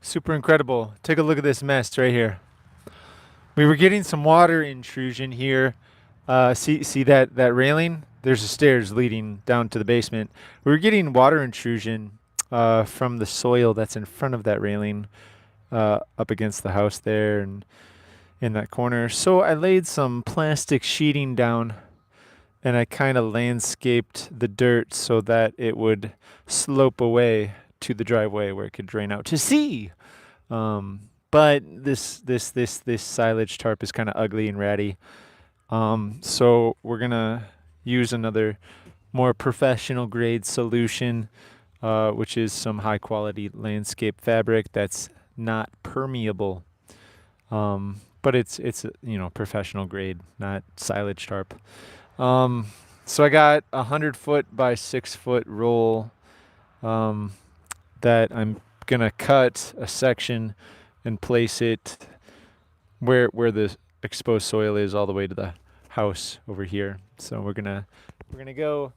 Super incredible. Take a look at this mess right here. We were getting some water intrusion here. See that railing? There's a stairs leading down to the basement. We were getting water intrusion from the soil that's in front of that railing, up against the house there and in that corner. So I laid some plastic sheeting down and I kind of landscaped the dirt so that it would slope away to the driveway where it could drain out to sea. But this silage tarp is kind of ugly and ratty. So we're gonna use another more professional grade solution, which is some high quality landscape fabric that's not permeable. But it's professional grade, not silage tarp. Um, so I got 100 foot by 6 foot roll, um, that I'm gonna cut a section and place it where the exposed soil is all the way to the house over here. So we're gonna go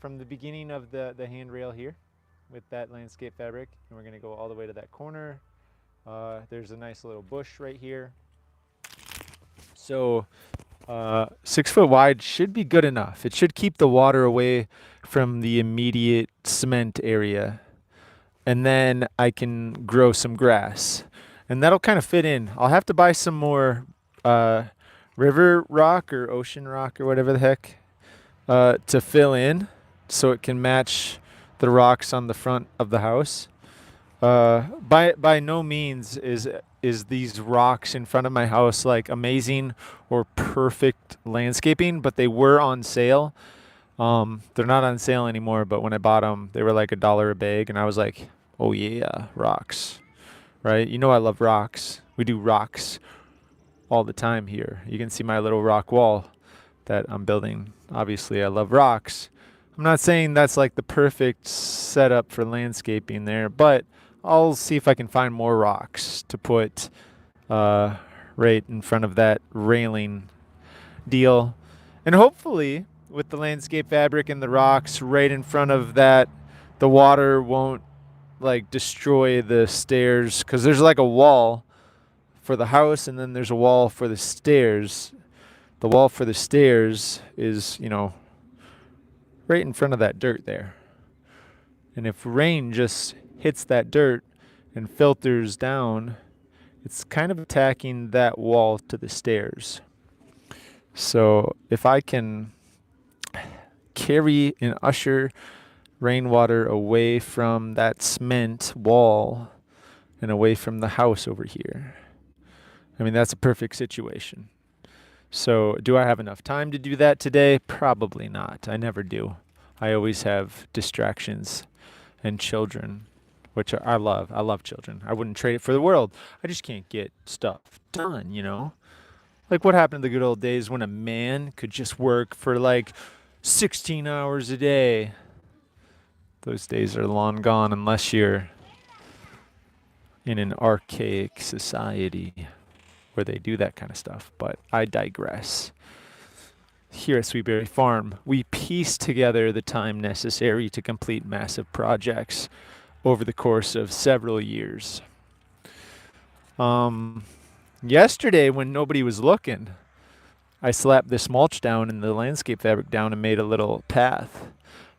from the beginning of the handrail here with that landscape fabric, and we're gonna go all the way to that corner. There's a nice little bush right here. So 6 foot wide should be good enough. It should keep the water away from the immediate cement area. And then I can grow some grass. And that'll kind of fit in. I'll have to buy some more uh, river rock or ocean rock or whatever the heck, to fill in so it can match the rocks on the front of the house. By no means is these rocks in front of my house like amazing or perfect landscaping, but they were on sale. They're not on sale anymore, but when I bought them, they were like $1 a bag, and I was like, "Oh yeah, rocks!" Right? You know I love rocks. We do rocks all the time here. You can see my little rock wall that I'm building. Obviously, I love rocks. I'm not saying that's like the perfect setup for landscaping there, but I'll see if I can find more rocks to put uh, right in front of that railing deal. And hopefully, with the landscape fabric and the rocks right in front of that, the water won't like destroy the stairs because there's like a wall for the house and then there's a wall for the stairs. The wall for the stairs is, right in front of that dirt there. And if rain just hits that dirt and filters down, it's kind of attacking that wall to the stairs. So if I can carry and usher rainwater away from that cement wall and away from the house over here, I mean, that's a perfect situation. So, do I have enough time to do that today? Probably not. I never do. I always have distractions and children, which I love. I love children. I wouldn't trade it for the world. I just can't get stuff done. Like what happened to the good old days when a man could just work for like 16 hours a day. Those days are long gone unless you're in an archaic society where they do that kind of stuff. But I digress. Here at Sweetberry Farm, we piece together the time necessary to complete massive projects over the course of several years. Yesterday, when nobody was looking, I slapped this mulch down and the landscape fabric down and made a little path.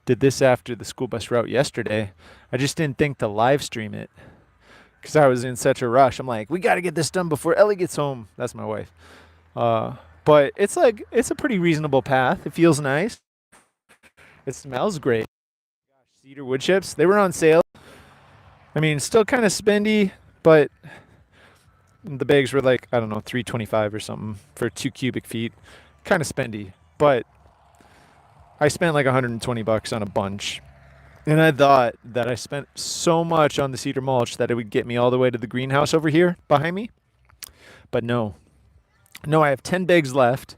Did this after the school bus route yesterday. I just didn't think to live stream it because I was in such a rush. I'm like, we got to get this done before Ellie gets home. That's my wife. But it's a pretty reasonable path. It feels nice. It smells great. Gosh, cedar wood chips, they were on sale. I mean, still kind of spendy, but the bags were like, I don't know, 325 or something for 2 cubic feet. Kind of spendy, but I spent like $120 on a bunch. And I thought that I spent so much on the cedar mulch that it would get me all the way to the greenhouse over here behind me. But no. No, I have 10 bags left,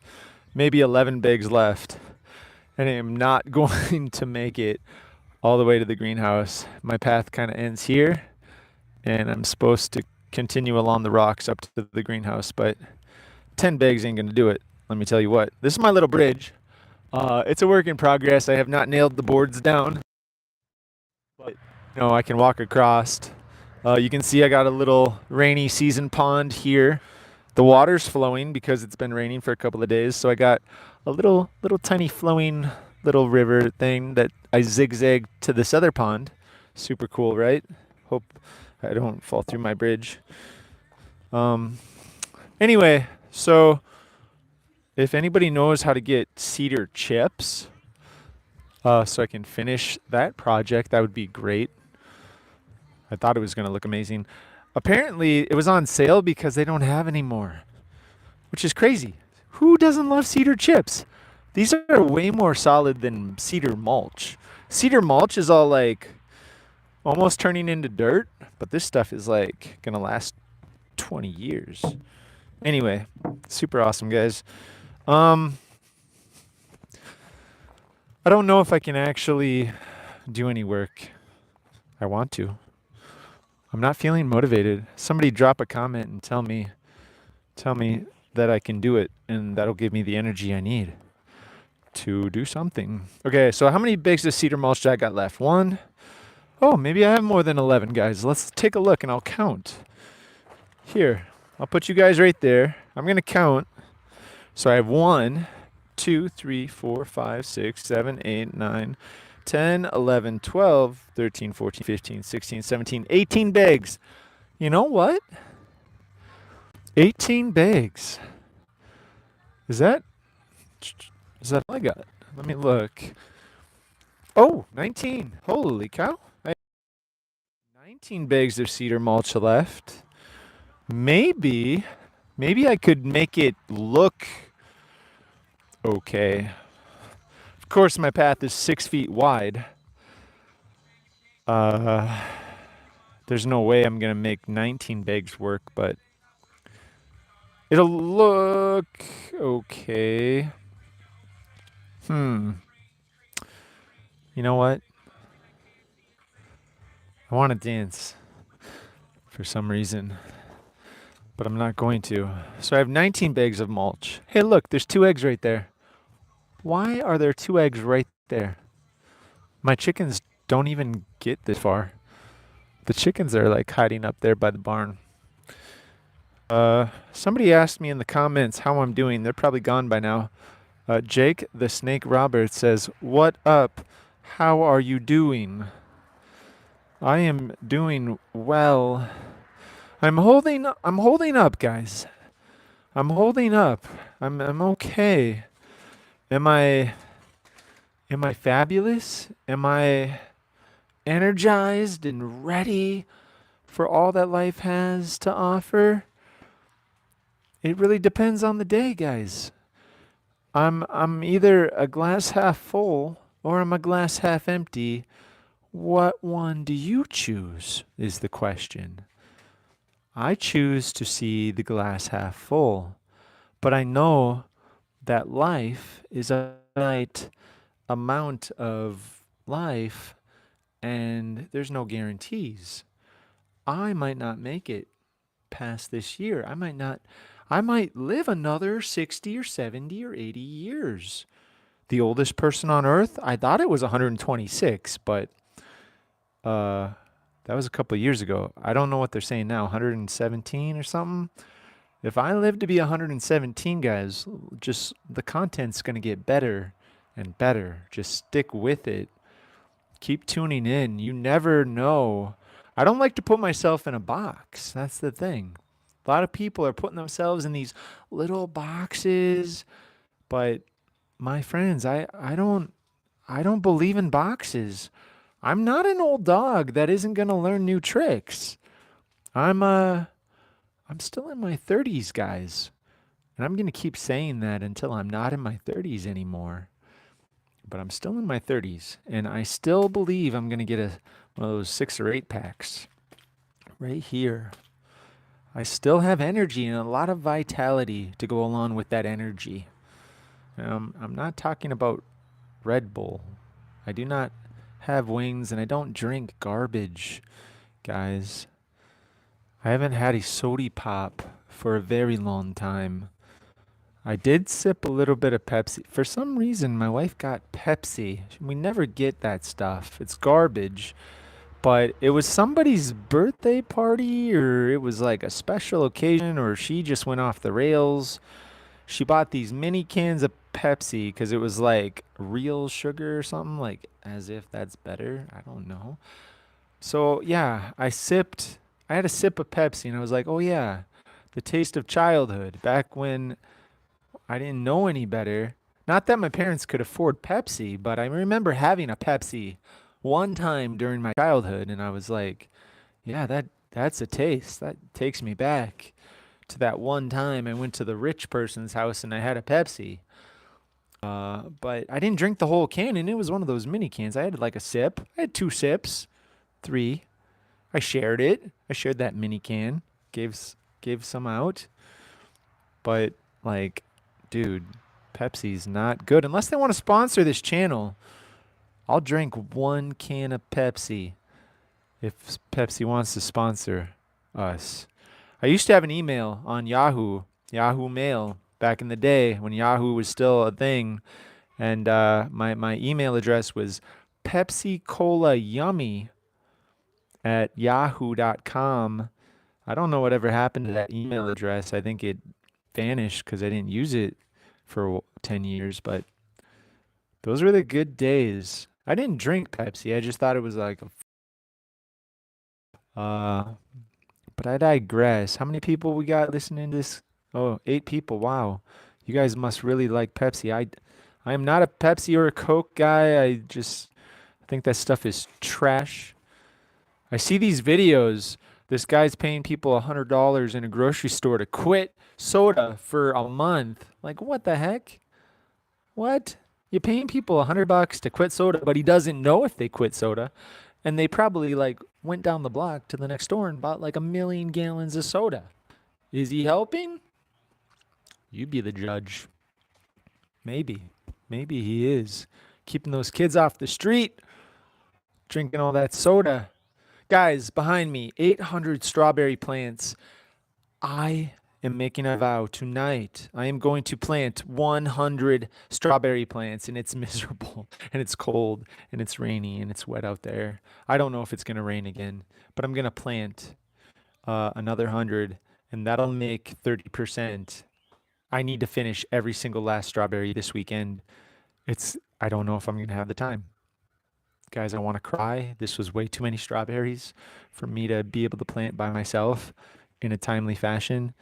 maybe 11 bags left, and I am not going to make it all the way to the greenhouse. My path kind of ends here, and I'm supposed to continue along the rocks up to the greenhouse, but 10 bags ain't going to do it. Let me tell you what. This is my little bridge. It's a work in progress. I have not nailed the boards down, but I can walk across You can see I got a little rainy season pond here. The water's flowing because it's been raining for a couple of days. So I got a little tiny flowing little river thing that I zigzag to this other pond. Super cool, right? Hope I don't fall through my bridge. Um, anyway, so if anybody knows how to get cedar chips, so I can finish that project, that would be great. I thought it was going to look amazing. Apparently, it was on sale because they don't have any more, which is crazy. Who doesn't love cedar chips? These are way more solid than cedar mulch. Cedar mulch is all like almost turning into dirt, but this stuff is like going to last 20 years. Anyway, super awesome, guys. Um, I don't know if I can actually do any work. I want to. I'm not feeling motivated. Somebody drop a comment and tell me that I can do it, and that'll give me the energy I need to do something. Okay, so how many bags of cedar mulch do I got left? One. Oh, maybe I have more than 11, guys. Let's take a look and I'll count. Here, I'll put you guys right there. I'm gonna count. So I have 1, 2, 3, 4, 5, 6, 7, 8, 9, 10, 11, 12, 13, 14, 15, 16, 17, 18 bags. You know what? 18 bags. Is that all I got? Let me look. Oh, 19. Holy cow. 19 bags of cedar mulch left. Maybe I could make it look okay. Of course, my path is 6 feet wide. There's no way I'm gonna make 19 bags work, but it'll look okay. You know what? I want to dance for some reason, but I'm not going to. So I have 19 bags of mulch. Hey, look, there's 2 eggs right there. Why are there 2 eggs right there? My chickens don't even get this far. The chickens are like hiding up there by the barn. Somebody asked me in the comments how I'm doing. They're probably gone by now. Jake the Snake Roberts says, "What up? How are you doing?" I am doing well. I'm holding up, guys. I'm holding up. I'm okay. Am I fabulous? Am I energized and ready for all that life has to offer? It really depends on the day, guys. I'm either a glass half full or I'm a glass half empty. What one do you choose is the question. I choose to see the glass half full, but I know that life is a finite amount of life and there's no guarantees. I might not make it past this year. I might live another 60 or 70 or 80 years. The oldest person on earth, I thought it was 126, but uh that was a couple of years ago. I don't know what they're saying now, 117 or something. If I live to be 117, guys, just the content's going to get better and better. Just stick with it. Keep tuning in. You never know. I don't like to put myself in a box. That's the thing. A lot of people are putting themselves in these little boxes, but my friends, I don't believe in boxes. I'm not an old dog that isn't going to learn new tricks. I'm I'm still in my 30s, guys. And I'm going to keep saying that until I'm not in my 30s anymore. But I'm still in my 30s, and I still believe I'm going to get one of those 6 or 8 packs right here. I still have energy and a lot of vitality to go along with that energy. I'm not talking about Red Bull. I do not have wings, and I don't drink garbage, guys. I haven't had a sody pop for a very long time. I did sip a little bit of Pepsi. For some reason, my wife got Pepsi. We never get that stuff. It's garbage. but it was somebody's birthday party, or it was like a special occasion, or she just went off the rails. She bought these mini cans of Pepsi because it was like real sugar or something, like as if that's better. I don't know. So yeah, I had a sip of Pepsi and I was like, oh yeah, the taste of childhood back when I didn't know any better. Not that my parents could afford Pepsi, but I remember having a Pepsi one time during my childhood and I was like, yeah, that's a taste. That takes me back to that one time I went to the rich person's house and I had a Pepsi. But I didn't drink the whole can and it was one of those mini cans. I had like a sip. I had two sips, three. I shared it. I shared that mini can. Gave some out. But like, dude, Pepsi's not good unless they want to sponsor this channel. I'll drink one can of Pepsi if Pepsi wants to sponsor us. I used to have an email on Yahoo Mail back in the day when Yahoo was still a thing, and my email address was Pepsi Cola Yummy at yahoo.com. I don't know whatever happened to that email address. I think it vanished because I didn't use it for 10 years, but those were the good days. I didn't drink Pepsi. I just thought it was like uh but I digress. How many people we got listening to this? Oh, 8 people. Wow. You guys must really like Pepsi. I am not a Pepsi or a Coke guy. I think that stuff is trash. I see these videos. This guy's paying people $100 in a grocery store to quit soda for a month. Like, what the heck? What? You're paying people $100 to quit soda, but he doesn't know if they quit soda. And they probably like went down the block to the next store and bought like 1,000,000 gallons of soda. Is he helping? You be the judge. Maybe. Maybe he is. Keeping those kids off the street, drinking all that soda. Guys, behind me, 800 strawberry plants. I am making a vow tonight. I am going to plant 100 strawberry plants, and it's miserable, and it's cold, and it's rainy, and it's wet out there. I don't know if it's going to rain again, but I'm going to plant another 100, and that'll make 30%. I need to finish every single last strawberry this weekend. I don't know if I'm going to have the time. Guys, I want to cry. This was way too many strawberries for me to be able to plant by myself in a timely fashion,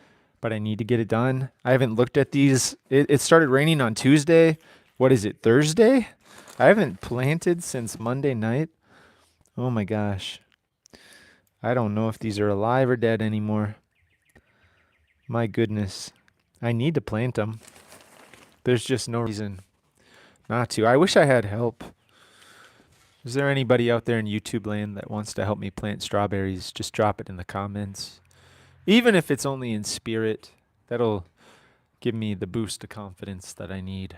but I need to get it done. I haven't looked at these. It started raining on Tuesday. What is it, Thursday? I haven't planted since Monday night. Oh my gosh. I don't know if these are alive or dead anymore. My goodness. I need to plant them. There's just no reason not to. I wish I had help. Is there anybody out there in YouTube land that wants to help me plant strawberries? Just drop it in the comments. Even if it's only in spirit, that'll give me the boost of confidence that I need.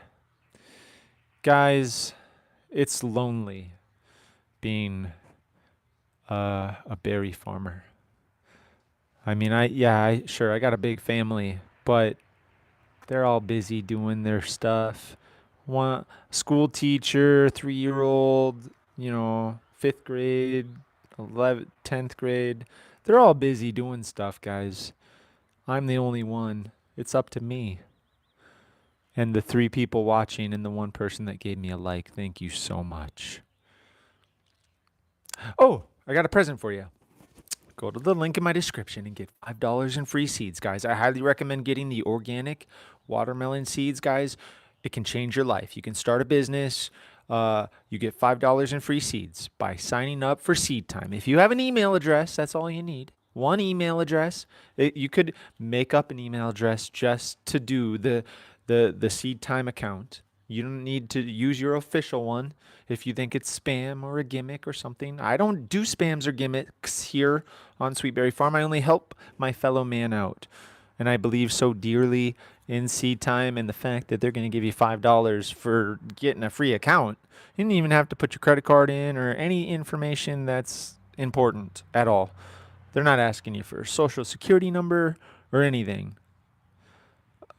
Guys, it's lonely being a berry farmer. I mean, I got a big family, but they're all busy doing their stuff. One school teacher, 3-year-old, fifth grade, 11th, 10th grade. They're all busy doing stuff, guys. I'm the only one. It's up to me. And the 3 people watching and the 1 person that gave me a like. Thank you so much. Oh, I got a present for you. Go to the link in my description and get $5 in free seeds, guys. I highly recommend getting the organic watermelon seeds, guys. It can change your life. You can start a business. You get $5 in free seeds by signing up for Seed Time. If you have an email address, that's all you need. One email address. You could make up an email address just to do the Seed Time account. You don't need to use your official one if you think it's spam or a gimmick or something. I don't do spams or gimmicks here on Sweetberry Farm. I only help my fellow man out. And I believe so dearly in Seed Time and the fact that they're going to give you $5 for getting a free account. You don't even have to put your credit card in or any information that's important at all. They're not asking you for a social security number or anything,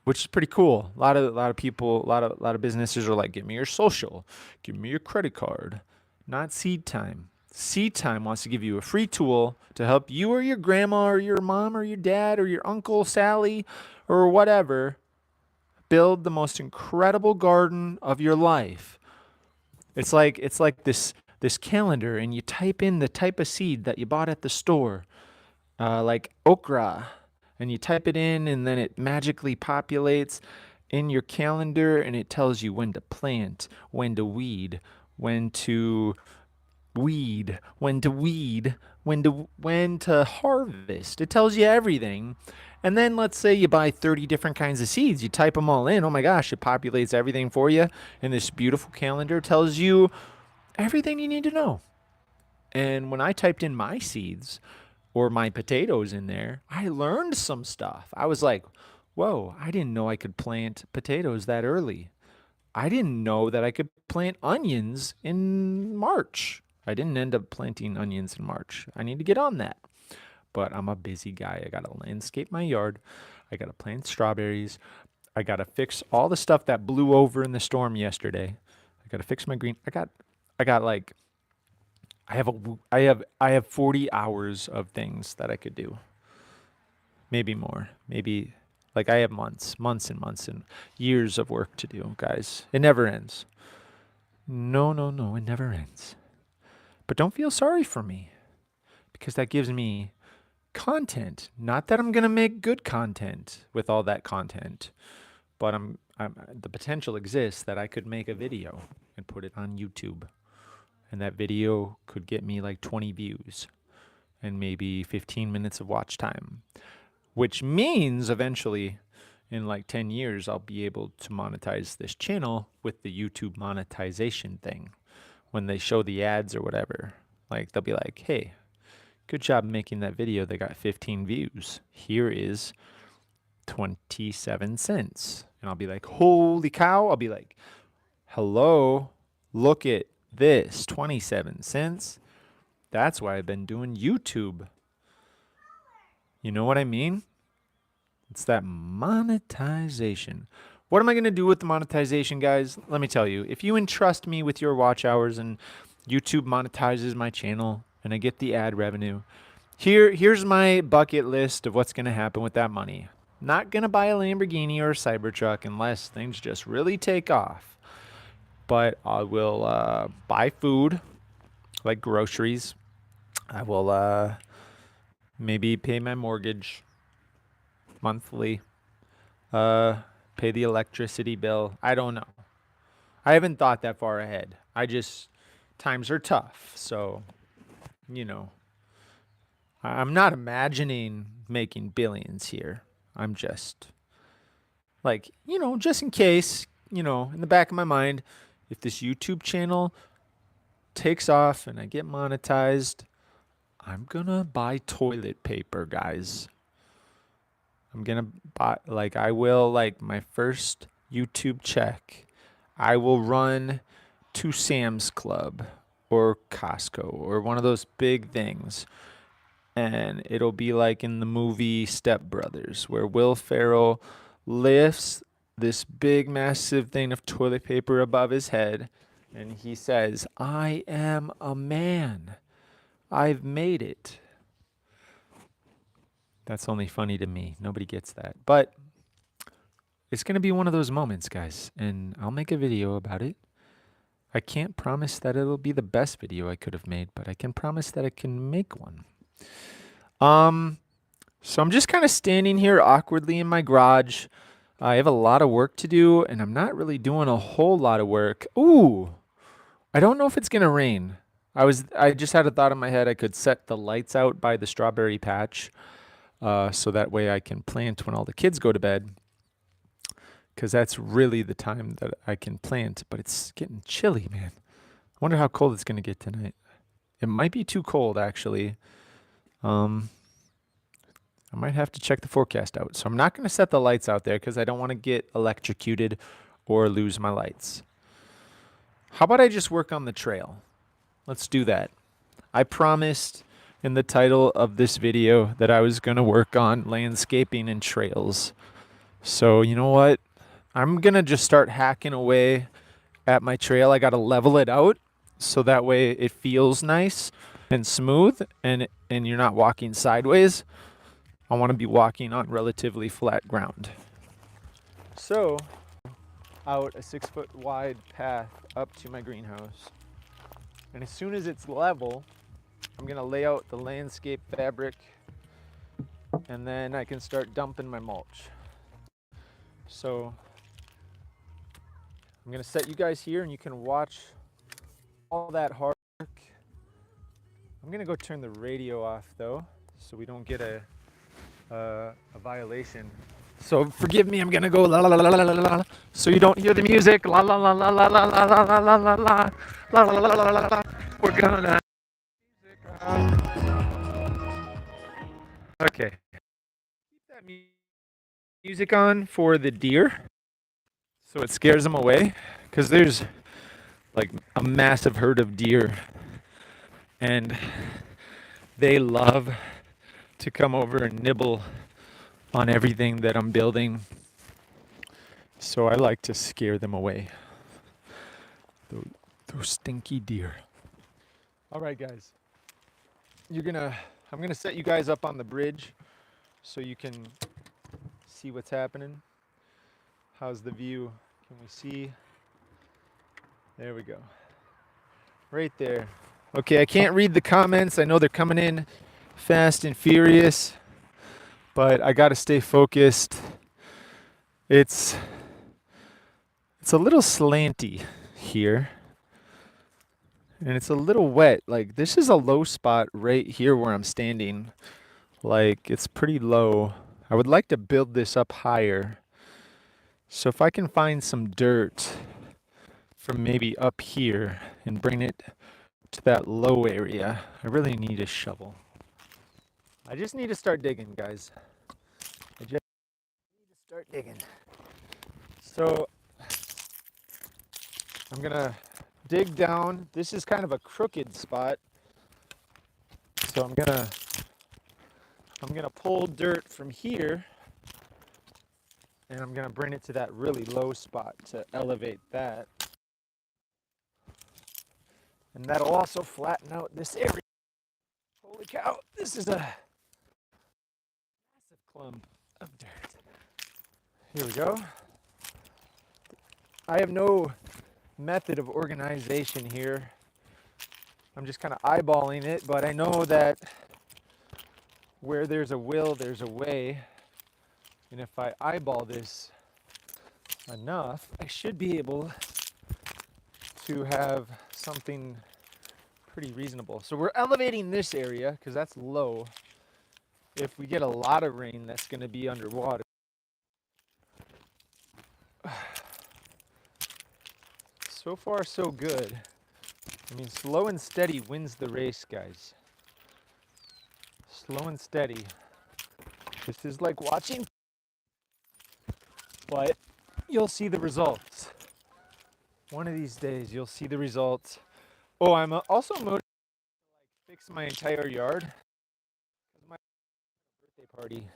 which is pretty cool. A lot of people, a lot of businesses are like, give me your social, give me your credit card. Not Seed Time. Seed Time wants to give you a free tool to help you or your grandma or your mom or your dad or your uncle Sally or whatever build the most incredible garden of your life. It's like this calendar, and you type in the type of seed that you bought at the store, like okra, and you type it in, and then it magically populates in your calendar, and it tells you when to plant, when to weed, when to when to harvest. It tells you everything. And then let's say you buy 30 different kinds of seeds. You type them all in. Oh my gosh, it populates everything for you. And this beautiful calendar tells you everything you need to know. And when I typed in my seeds or my potatoes in there, I learned some stuff. I was like, whoa, I didn't know I could plant potatoes that early. I didn't know that I could plant onions in March. I didn't end up planting onions in March. I need to get on that. But I'm a busy guy. I got to landscape my yard. I got to plant strawberries. I got to fix all the stuff that blew over in the storm yesterday. I got to fix my green. I got like I have 40 hours of things that I could do. Maybe more. Maybe like I have months and months and years of work to do, guys. It never ends. No, no, no, it never ends. But don't feel sorry for me because that gives me content. Not that I'm going to make good content with all that content, but the potential exists that I could make a video and put it on YouTube. And that video could get me like 20 views and maybe 15 minutes of watch time, which means eventually in like 10 years, I'll be able to monetize this channel with the YouTube monetization thing. When they show the ads or whatever, like they'll be like, hey, good job making that video. They got 15 views. Here is 27 cents. And I'll be like, holy cow. I'll be like, hello, look at this, 27 cents. That's why I've been doing YouTube. You know what I mean? It's that monetization. What am I going to do with the monetization, guys? Let me tell you. If you entrust me with your watch hours and YouTube monetizes my channel and I get the ad revenue, here's my bucket list of what's going to happen with that money. Not going to buy a Lamborghini or a Cybertruck unless things just really take off. But I will buy food, like groceries. I will maybe pay my mortgage monthly. Pay the electricity bill. I don't know. I haven't thought that far ahead. Times are tough. So, I'm not imagining making billions here. I'm just like, just in case, in the back of my mind, if this YouTube channel takes off and I get monetized, I'm gonna buy toilet paper, guys. I'm gonna buy, my first YouTube check, I will run to Sam's Club or Costco or one of those big things. And it'll be like in the movie Step Brothers, where Will Ferrell lifts this big, massive thing of toilet paper above his head, and he says, I am a man. I've made it. That's only funny to me. Nobody gets that. But it's going to be one of those moments, guys, and I'll make a video about it. I can't promise that it'll be the best video I could have made, but I can promise that I can make one. So I'm just kind of standing here awkwardly in my garage. I have a lot of work to do, and I'm not really doing a whole lot of work. Ooh, I don't know if it's going to rain. I just had a thought in my head I could set the lights out by the strawberry patch, so that way I can plant when all the kids go to bed, because that's really the time that I can plant. But it's getting chilly, man. I wonder how cold it's going to get tonight. It might be too cold, actually. I might have to check the forecast out. So I'm not going to set the lights out there because I don't want to get electrocuted or lose my lights. How about I just work on the trail? Let's do that. I promised in the title of this video that I was going to work on landscaping and trails. So you know what? I'm going to just start hacking away at my trail. I got to level it out so that way it feels nice and smooth, and you're not walking sideways. I want to be walking on relatively flat ground. So, out a 6-foot wide path up to my greenhouse. And as soon as it's level, I'm gonna lay out the landscape fabric, and then I can start dumping my mulch. So I'm gonna set you guys here and you can watch all that hard work. I'm gonna go turn the radio off though, so we don't get a violation. So forgive me, I'm gonna go la la la la la la la, so you don't hear the music. La la la la la la la la la la la la la la la la la. We're gonna. Okay. Keep that music on for the deer, so it scares them away, because there's like a massive herd of deer, and they love to come over and nibble on everything that I'm building. So I like to scare them away. Those stinky deer. All right, guys. I'm gonna set you guys up on the bridge so you can see what's happening. How's the view? Can we see? There we go. Right there. Okay, I can't read the comments. I know they're coming in fast and furious, but I gotta stay focused. It's a little slanty here, and it's a little wet. Like, this is a low spot right here where I'm standing. Like, it's pretty low. I would like to build this up higher. So if I can find some dirt from maybe up here and bring it to that low area, I really need a shovel. I just need to start digging, guys. I just need to start digging. So I'm gonna dig down. This is kind of a crooked spot. So I'm gonna pull dirt from here, and I'm gonna bring it to that really low spot to elevate that. And that'll also flatten out this area. Holy cow, this is a massive clump of dirt. Here we go. I have no method of organization here. I'm just kind of eyeballing it, but I know that where there's a will, there's a way. And if I eyeball this enough, I should be able to have something pretty reasonable. So we're elevating this area because that's low. If we get a lot of rain, that's going to be underwater. So far, so good. I mean, slow and steady wins the race, guys. Slow and steady. This is like watching, but you'll see the results. One of these days, you'll see the results. Oh, I'm also motivated to fix my entire yard. It's my birthday party.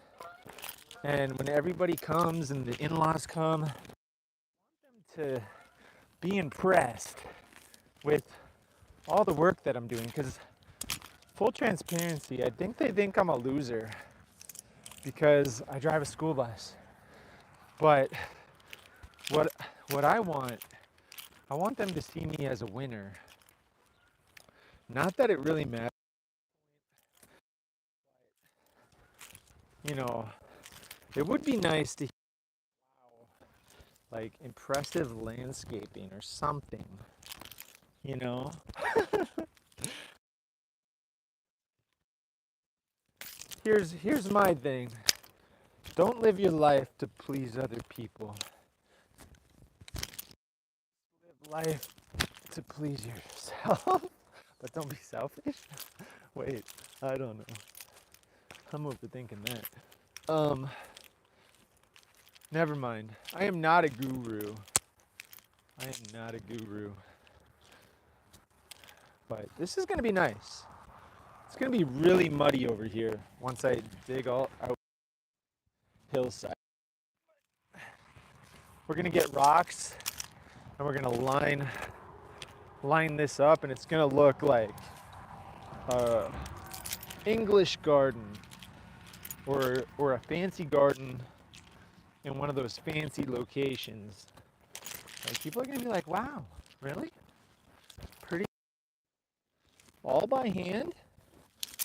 And when everybody comes and the in-laws come, I want them to be impressed with all the work that I'm doing, because full transparency, I think they think I'm a loser because I drive a school bus. But what I want them to see me as a winner. Not that it really matters. You know, it would be nice to hear, like, impressive landscaping or something, you know? Here's my thing. Don't live your life to please other people. Live life to please yourself. But don't be selfish. Wait, I don't know. I'm overthinking that. Never mind. I am not a guru. But this is gonna be nice. It's gonna be really muddy over here once I dig all out hillside. We're gonna get rocks and we're gonna line line this up and it's gonna look like a English garden or a fancy garden in one of those fancy locations. Like people are gonna be like, wow, really? Pretty all by hand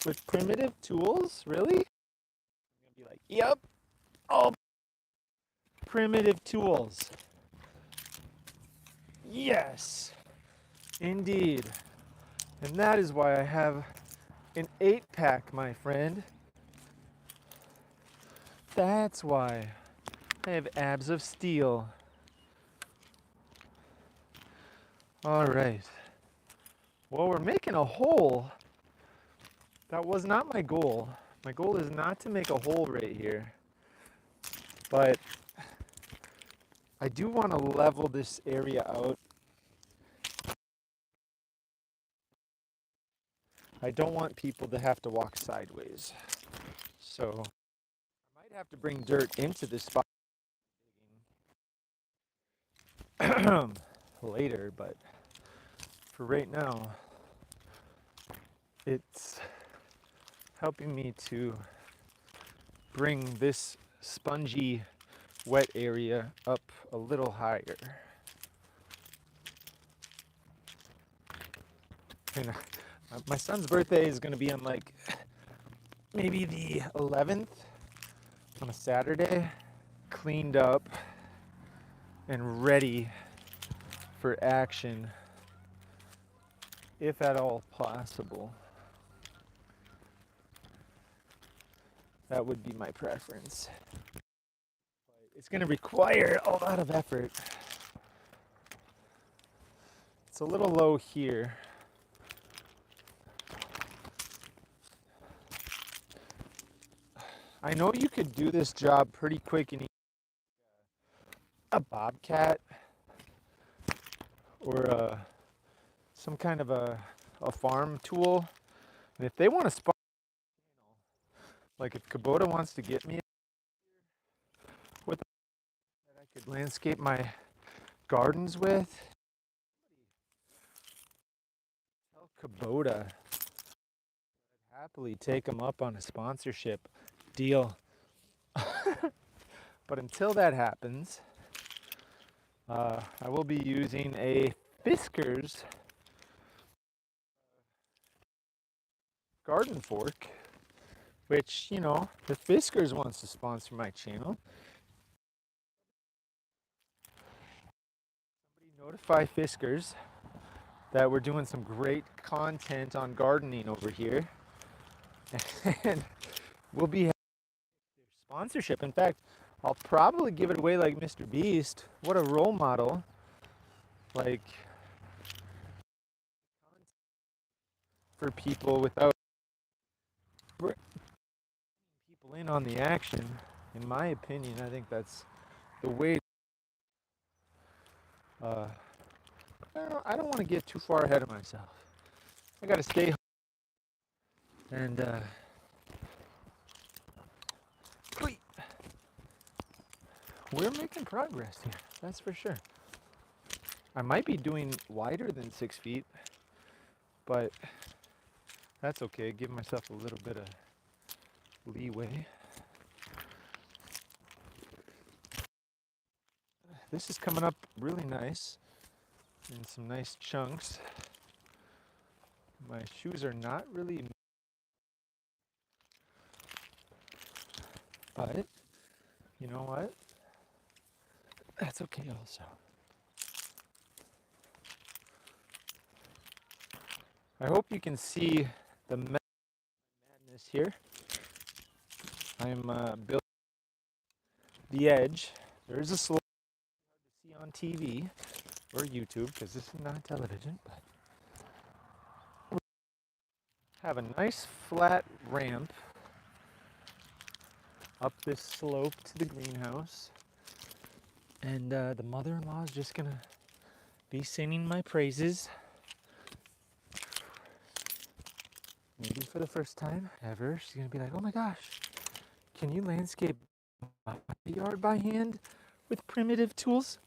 with primitive tools? Really? I'm gonna be like, yep, all primitive tools. Yes, indeed. And that is why I have an 8-pack, my friend. That's why I have abs of steel. All right. Well, we're making a hole. That was not my goal. My goal is not to make a hole right here. But I do want to level this area out. I don't want people to have to walk sideways. So I might have to bring dirt into this spot later, but for right now, it's helping me to bring this spongy, wet area up a little higher. And my son's birthday is going to be on like maybe the 11th on a Saturday. Cleaned up and ready for action, if at all possible. That would be my preference. But it's going to require a lot of effort. It's a little low here. I know you could do this job pretty quick and a bobcat or some kind of a farm tool. And if they want to spot, like if Kubota wants to get me with that I could landscape my gardens with, tell Kubota I'd happily take them up on a sponsorship deal. But until that happens, I will be using a Fiskars garden fork, which, you know, if Fiskars wants to sponsor my channel, somebody notify Fiskars that we're doing some great content on gardening over here. And we'll be having their sponsorship. In fact, I'll probably give it away like Mr. Beast. What a role model. Like, for people without bringing people in on the action. In my opinion, I think that's the way. I don't want to get too far ahead of myself. I got to stay home and we're making progress here. That's for sure. I might be doing wider than 6 feet, but that's okay. Give myself a little bit of leeway. This is coming up really nice in some nice chunks. My shoes are not really, but you know what? That's okay also. I hope you can see the madness here. I'm building the edge. There is a slope to see on TV or YouTube because this is not television, but have a nice flat ramp up this slope to the greenhouse. And the mother-in-law is just gonna be singing my praises. Maybe for the first time ever. She's gonna be like, oh my gosh, can you landscape my yard by hand with primitive tools?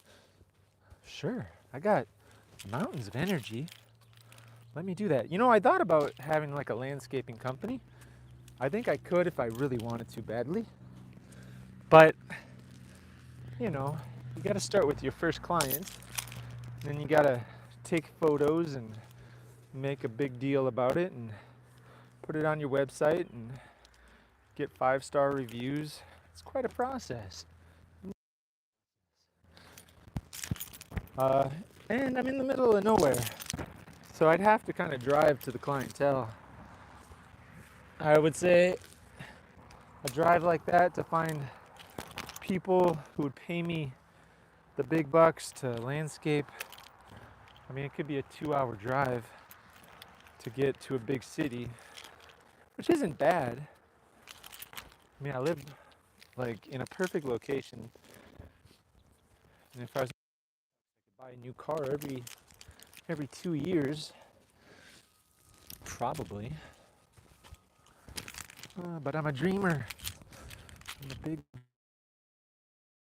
Sure, I got Mountains of energy. Let me do that. You know, I thought about having like a landscaping company. I think I could if I really wanted to badly. But, you know, you got to start with your first client. Then you got to take photos and make a big deal about it and put it on your website and get 5-star reviews. It's quite a process. And I'm in the middle of nowhere, so I'd have to kind of drive to the clientele. I would say a drive like that to find people who would pay me the big bucks to landscape. I mean, it could be a 2-hour drive to get to a big city, which isn't bad. I mean, I live like in a perfect location, and if I was to buy a new car every 2 years, probably. But I'm a dreamer. I'm a big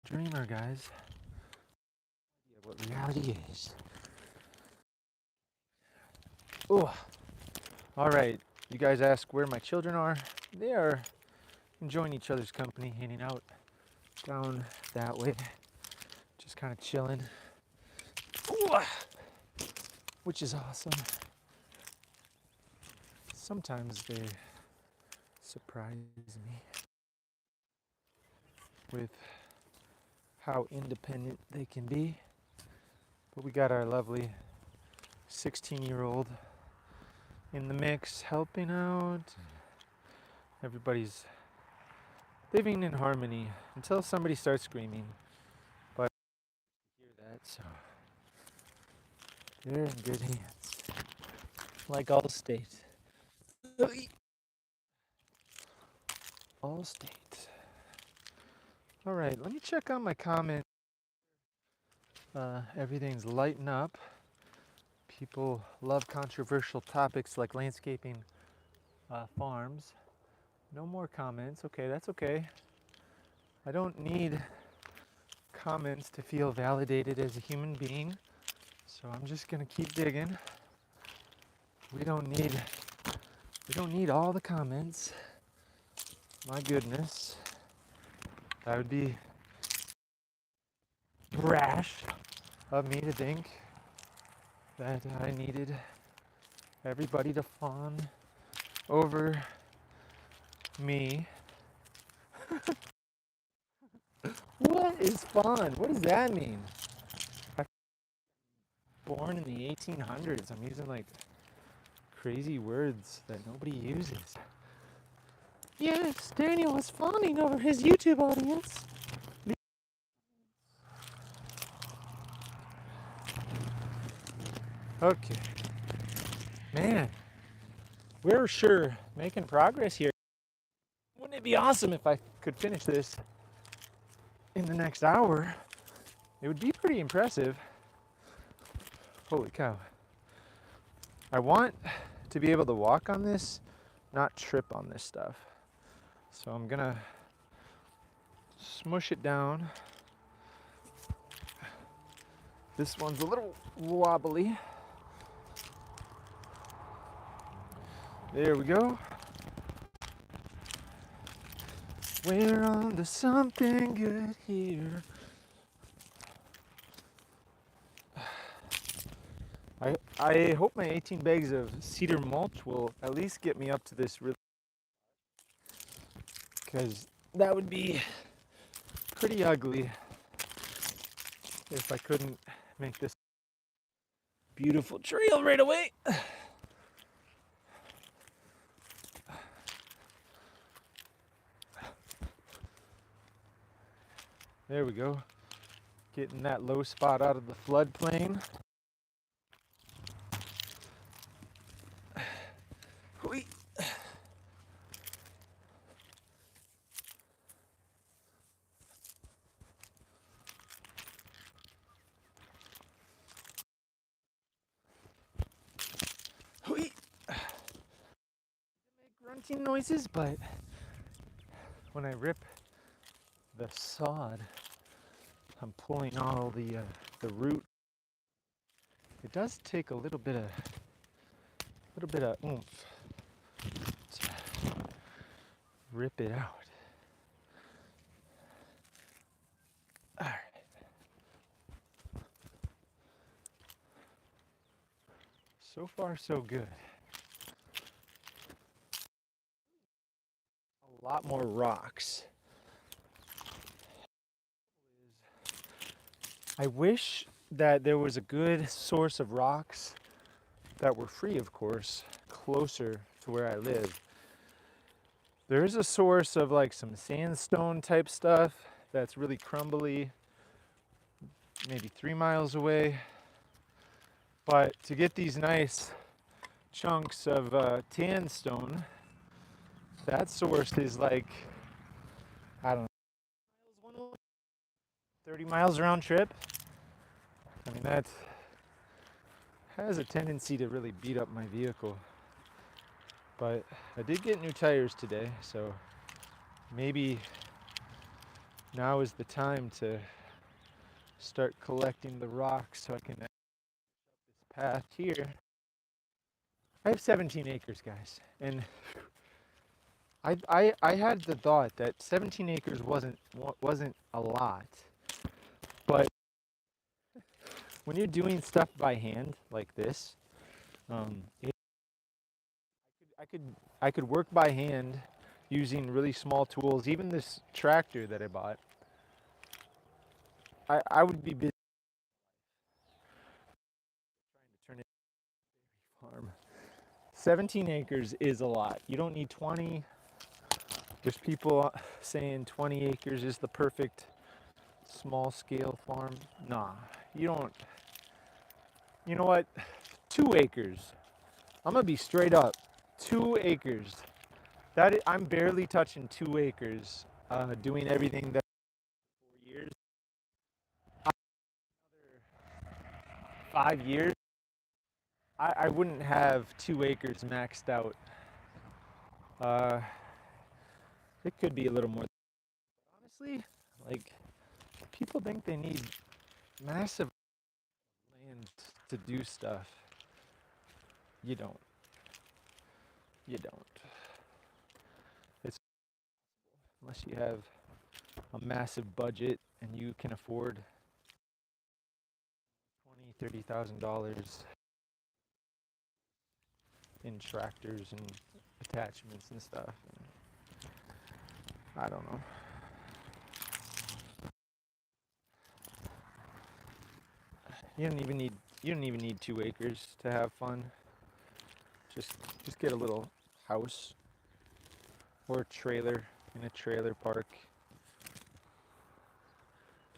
dreamer, guys. What reality is. Oh, all right. You guys ask where my children are. They are enjoying each other's company, hanging out down that way, just kind of chilling. Ooh, which is awesome. Sometimes they surprise me with how independent they can be. But we got our lovely 16-year-old in the mix helping out. Everybody's living in harmony until somebody starts screaming. But I hear that, so they're in good hands. Like Allstate. Allstate. All right, let me check on my comment. Everything's lighting up. People love controversial topics like landscaping farms. No more comments. Okay, that's okay. I don't need comments to feel validated as a human being. So I'm just gonna keep digging. We don't need all the comments. My goodness. That would be brash of me to think that I needed everybody to fawn over me. What is fawn? What does that mean? I'm born in the 1800s. I'm using like crazy words that nobody uses. Yes, Daniel was fawning over his YouTube audience. Okay. Man, we're sure making progress here. Wouldn't it be awesome if I could finish this in the next hour? It would be pretty impressive. Holy cow. I want to be able to walk on this, not trip on this stuff. So I'm gonna smush it down. This one's a little wobbly. There we go. We're on to something good here. I hope my 18 bags of cedar mulch will at least get me up to this really, because that would be pretty ugly if I couldn't make this beautiful trail right away. There we go. Getting that low spot out of the floodplain. Make grunting noises, but when I rip the sod, I'm pulling all the root it does take a little bit of oomph to rip it out. All right. So far, so good. A lot more rocks. I wish that there was a good source of rocks that were free, of course, closer to where I live. There is a source of like some sandstone type stuff that's really crumbly, maybe 3 miles away. But to get these nice chunks of tan stone, that source is like, I don't know, 30 miles round trip. I mean, that has a tendency to really beat up my vehicle. But I did get new tires today, so maybe now is the time to start collecting the rocks so I can this path here. I have 17 acres, guys, and I had the thought that 17 acres wasn't a lot, but when you're doing stuff by hand like this, it, I could work by hand using really small tools. Even this tractor that I bought, I would be busy trying to turn it into a farm. 17 acres is a lot. You don't need 20. There's people saying 20 acres is the perfect small scale farm. Nah, you don't. You know what? 2 acres. I'm gonna be straight up. 2 acres. I'm barely touching 2 acres. Doing everything that 4 years. 5 years. I wouldn't have 2 acres maxed out. Uh, it could be a little more. Honestly, like people think they need massive land to do stuff. You don't. You don't. It's unless you have a massive budget and you can afford $20,000-$30,000 in tractors and attachments and stuff. And I don't know. You don't even need 2 acres to have fun. Just get a little house or a trailer in a trailer park.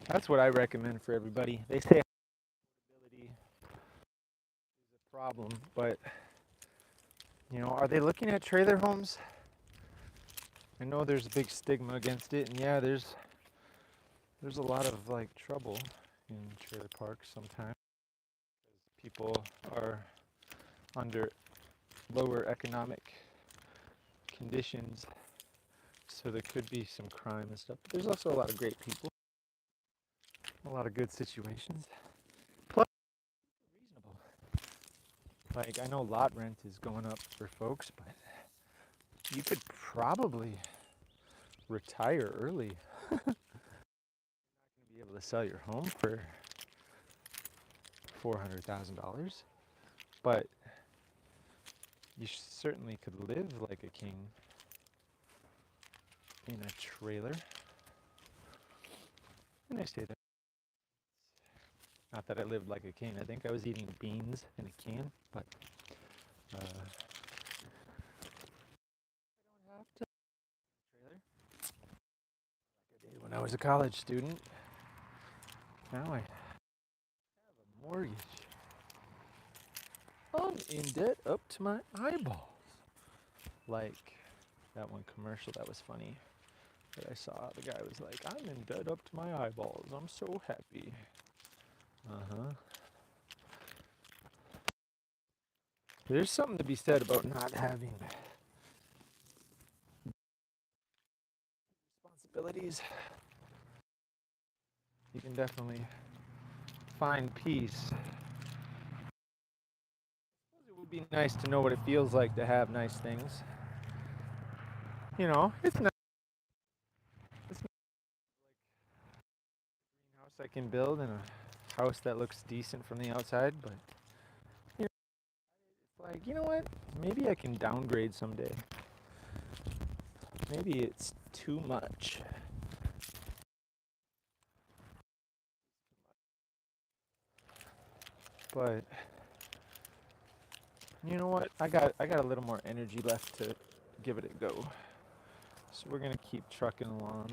That's what I recommend for everybody. They say affordability is a problem, but are they looking at trailer homes? I know there's a big stigma against it, and yeah, there's a lot of like trouble in trailer parks sometimes. People are under lower economic conditions, so there could be some crime and stuff. But there's also a lot of great people, a lot of good situations. Plus, reasonable. Like I know lot rent is going up for folks, but you could probably retire early. You're not going to be able to sell your home for $400,000, but you certainly could live like a king in a trailer. And I say that. Not that I lived like a king. I think I was eating beans in a can, but I don't have to trailer like I did when I was a college student. Now I have a mortgage. I'm in debt up to my eyeballs. Like that one commercial that was funny that I saw. The guy was like, I'm in debt up to my eyeballs. I'm so happy. Uh-huh. There's something to be said about not having responsibilities. You can definitely find peace It'd be nice to know what it feels like to have nice things. You know, it's not a house I can build and a house that looks decent from the outside, but you know, it's like, you know what? Maybe I can downgrade someday. Maybe it's too much. But you know what? I got a little more energy left to give it a go. So we're gonna keep trucking along,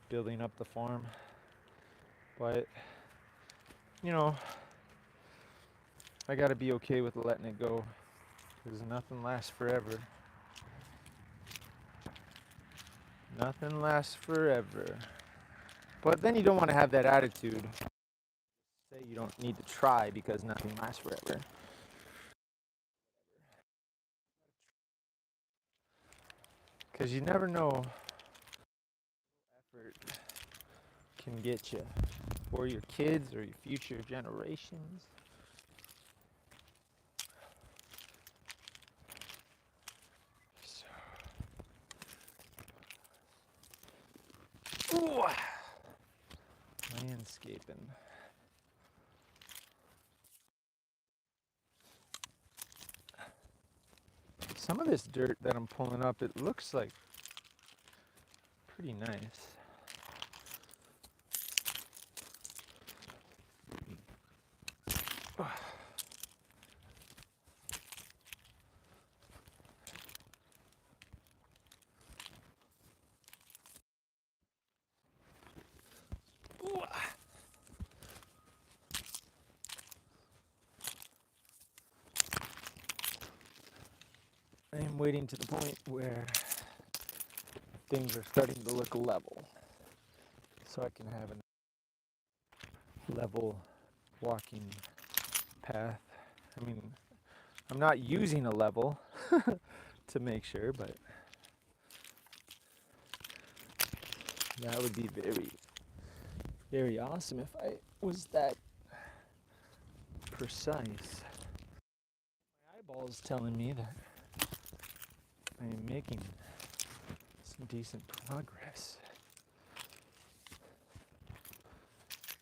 building up the farm. But you know, I gotta be okay with letting it go, because nothing lasts forever. Nothing lasts forever. But then you don't want to have that attitude. Say you don't need to try because nothing lasts forever. Because you never know effort can get you for your kids or your future generations. So, ooh, landscaping. Some of this dirt that I'm pulling up, it looks like pretty nice. I am waiting to the point where things are starting to look level, so I can have a level walking path. I mean, I'm not using a level to make sure, but that would be very, very awesome if I was that precise. My eyeball's telling me that I am making some decent progress.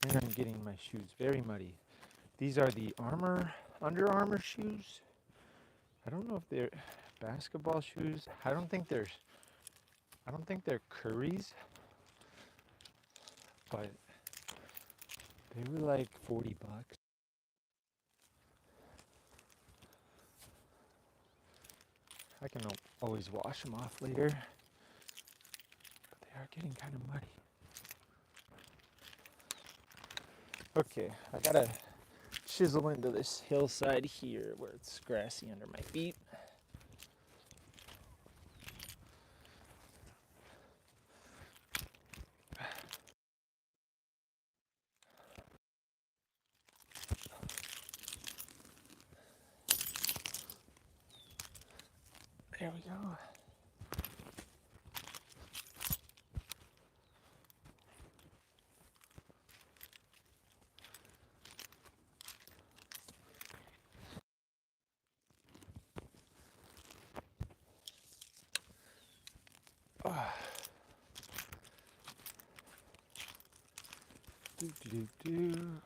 And I'm getting my shoes very muddy. These are the Under Armour shoes. I don't know if they're basketball shoes. I don't think they're Curry's, but they were like $40. I can always wash them off later, but they are getting kind of muddy. Okay, I gotta chisel into this hillside here where it's grassy under my feet. There we go. Do, do, do.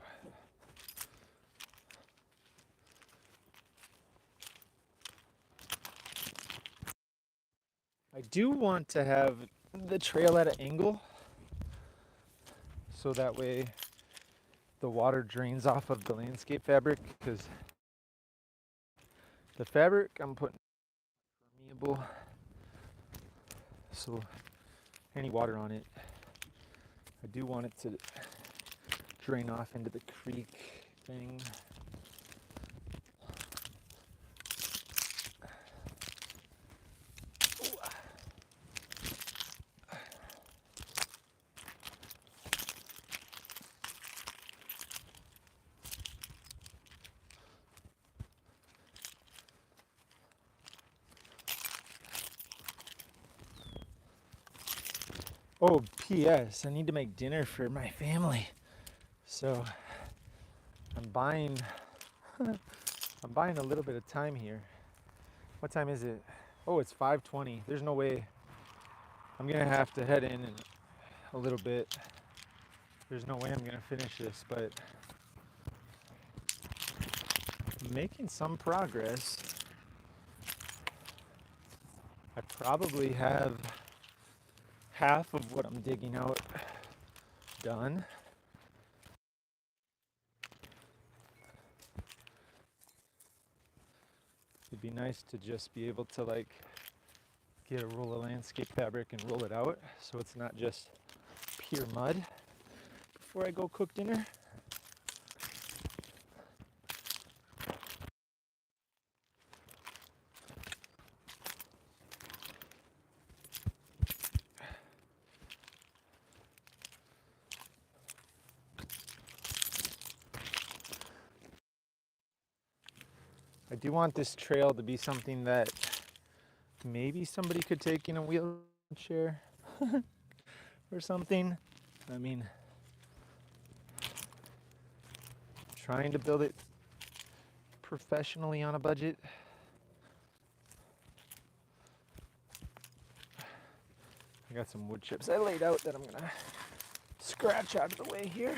I do want to have the trail at an angle, so that way the water drains off of the landscape fabric, because the fabric I'm putting permeable, so any water on it, I do want it to drain off into the creek thing. Oh, P.S. I need to make dinner for my family. So I'm I'm buying a little bit of time here. What time is it? Oh, it's 5:20. There's no way. I'm gonna have to head in a little bit. There's no way I'm gonna finish this, but I'm making some progress. I probably have half of what I'm digging out done. It'd be nice to just be able to like get a roll of landscape fabric and roll it out so it's not just pure mud before I go cook dinner. I do want this trail to be something that maybe somebody could take in a wheelchair or something. I mean, trying to build it professionally on a budget. I got some wood chips I laid out that I'm gonna scratch out of the way here.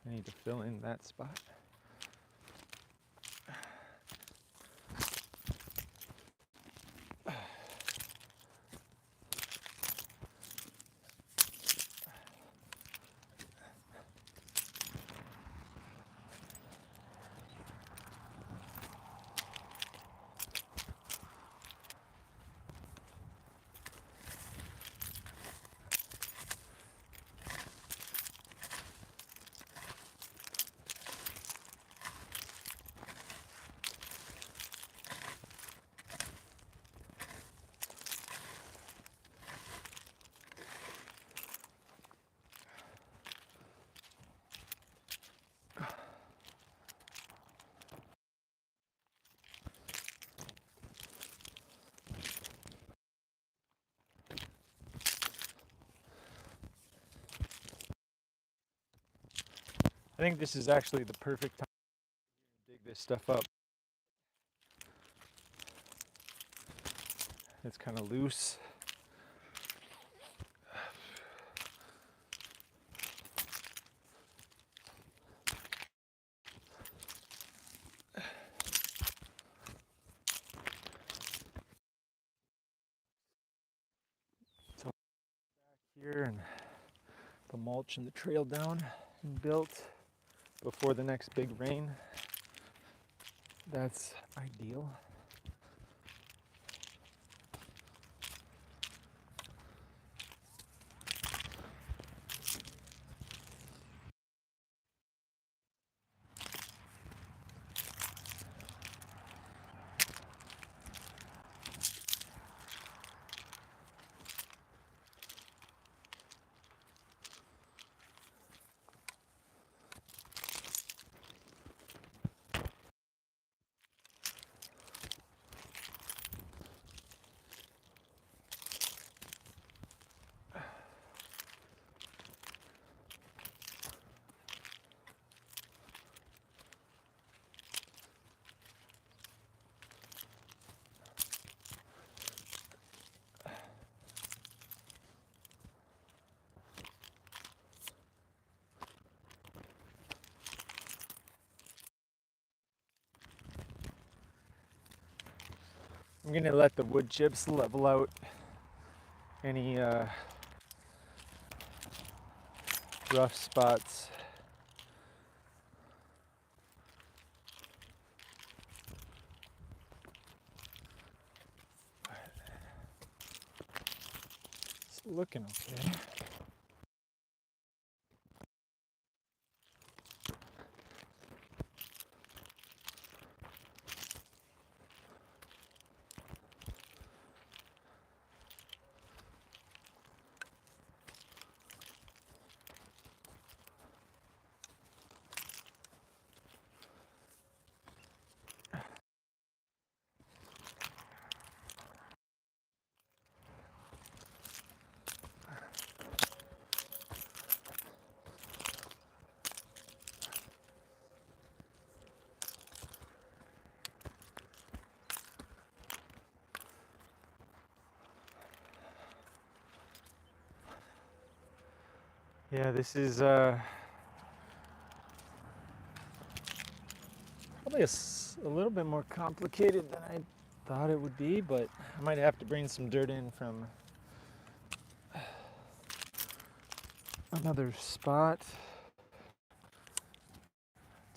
I need to fill in that spot. I think this is actually the perfect time to dig this stuff up. It's kind of loose. So back here and the mulch and the trail down and built before the next big rain. That's ideal. I'm gonna let the wood chips level out any rough spots. It's looking okay. Yeah, this is probably a little bit more complicated than I thought it would be, but I might have to bring some dirt in from another spot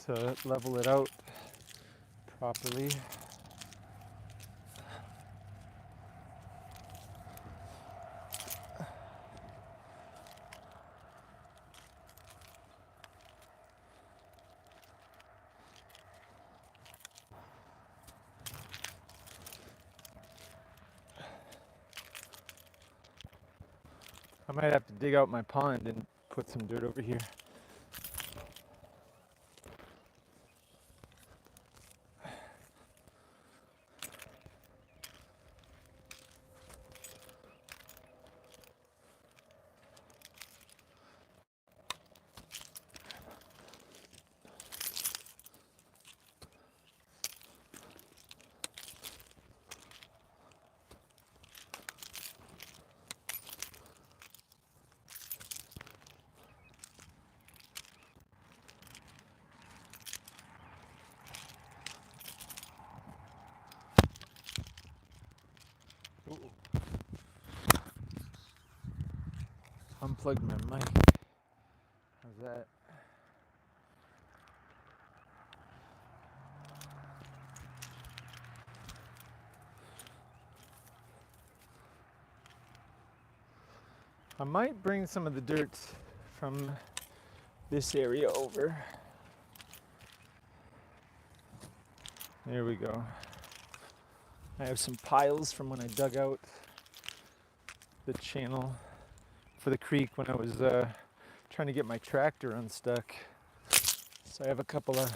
to level it out properly. I might have to dig out my pond and put some dirt over here. Ooh. Unplugged my mic. How's that? I might bring some of the dirt from this area over. There we go. I have some piles from when I dug out the channel for the creek when I was trying to get my tractor unstuck. So I have a couple of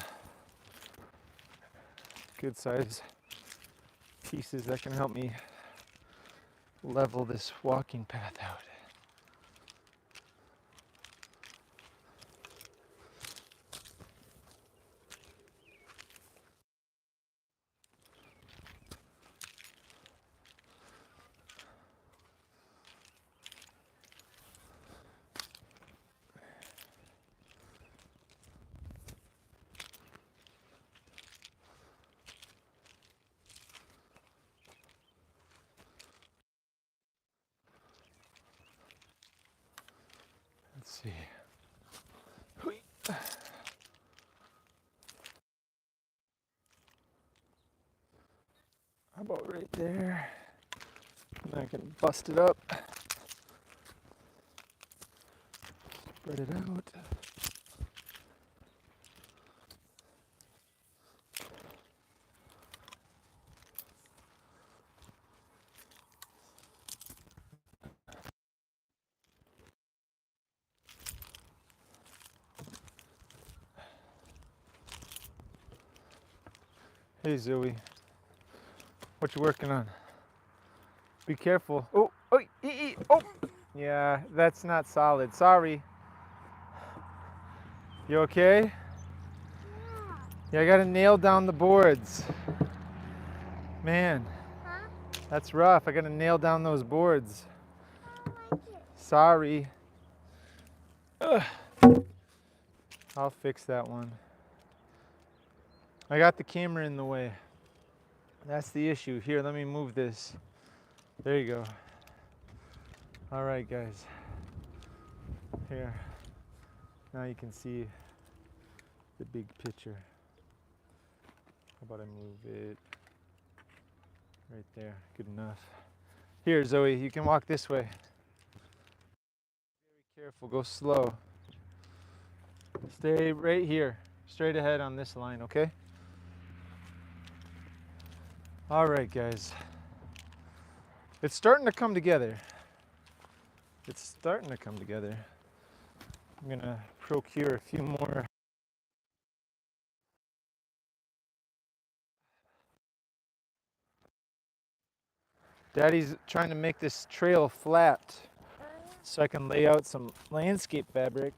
good size pieces that can help me level this walking path out. Let's see. How about right there? And I can bust it up. Spread it out. Hey Zoe, what you working on? Be careful. Oh, oh, oh! Yeah, that's not solid. Sorry. You okay? Yeah, I gotta nail down the boards. Man, that's rough. I gotta nail down those boards. Sorry. Ugh. I'll fix that one. I got the camera in the way. That's the issue. Here, let me move this. There you go. All right, guys. Here. Now you can see the big picture. How about I move it right there? Good enough. Here, Zoe, you can walk this way. Very careful, go slow. Stay right here, straight ahead on this line, okay? All right, guys. It's starting to come together. It's starting to come together. I'm gonna procure a few more. Daddy's trying to make this trail flat so I can lay out some landscape fabric.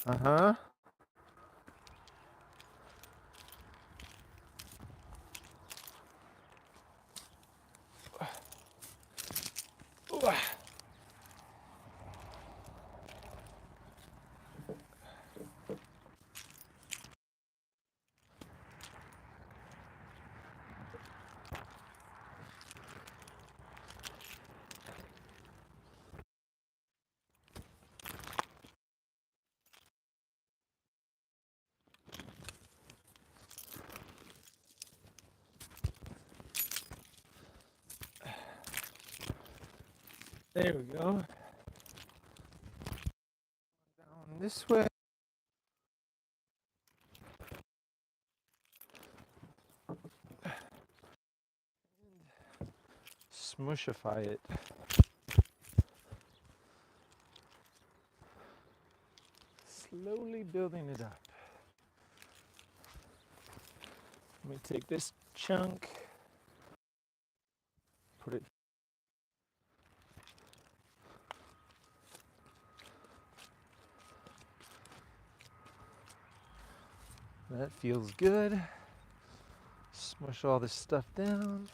Uh-huh. There we go. Down this way. Smushify it. Slowly building it up. Let me take this chunk, put it. That feels good. Smush all this stuff down.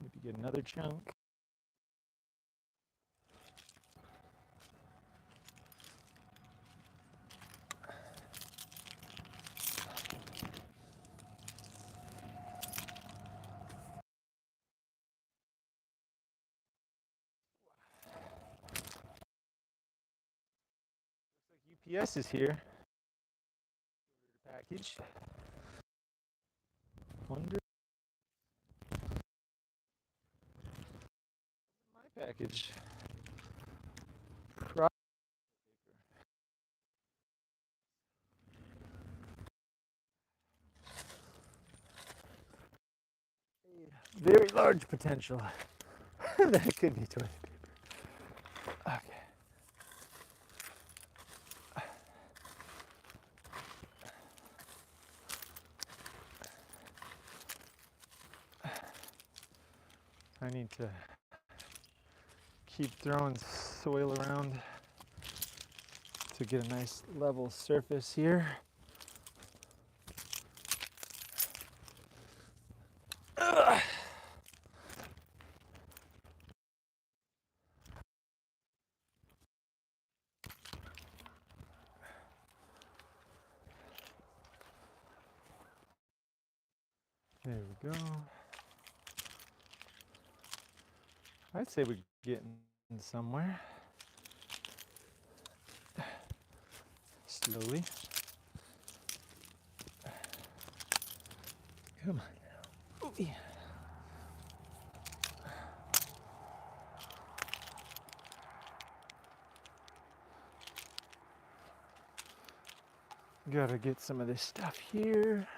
Maybe get another chunk. UPS is here. Package. Wonder my package. Very large potential. That could be toilet paper. Okay. I need to keep throwing soil around to get a nice level surface here. Ugh. There we go. I'd say we're getting somewhere. Slowly. Come on now. Ooh, yeah. Gotta get some of this stuff here.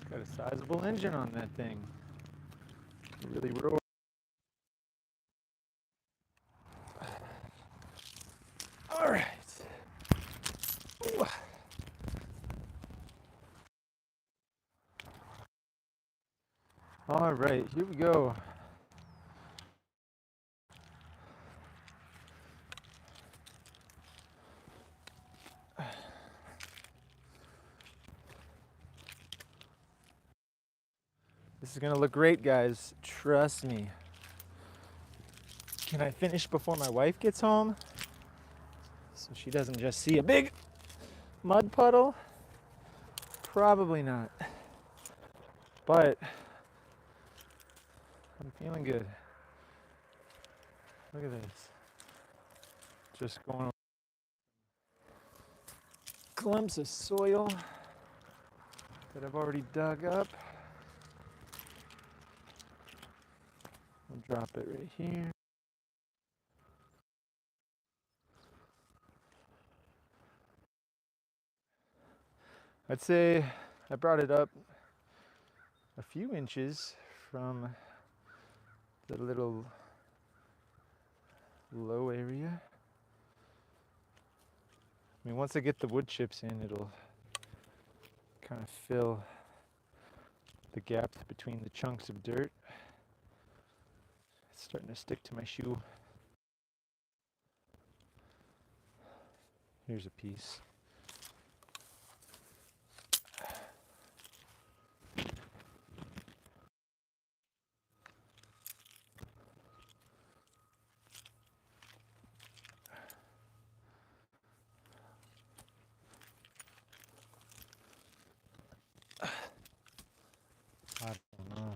Got a sizable engine on that thing. It really roars. All right. Ooh. All right, here we go. This is gonna look great, guys. Trust me. Can I finish before my wife gets home? So she doesn't just see a big mud puddle? Probably not. But I'm feeling good. Look at this. Just going over clumps of soil that I've already dug up. I'll drop it right here. I'd say I brought it up a few inches from the little low area. I mean, once I get the wood chips in, it'll kind of fill the gaps between the chunks of dirt. It's starting to stick to my shoe. Here's a piece. I don't know.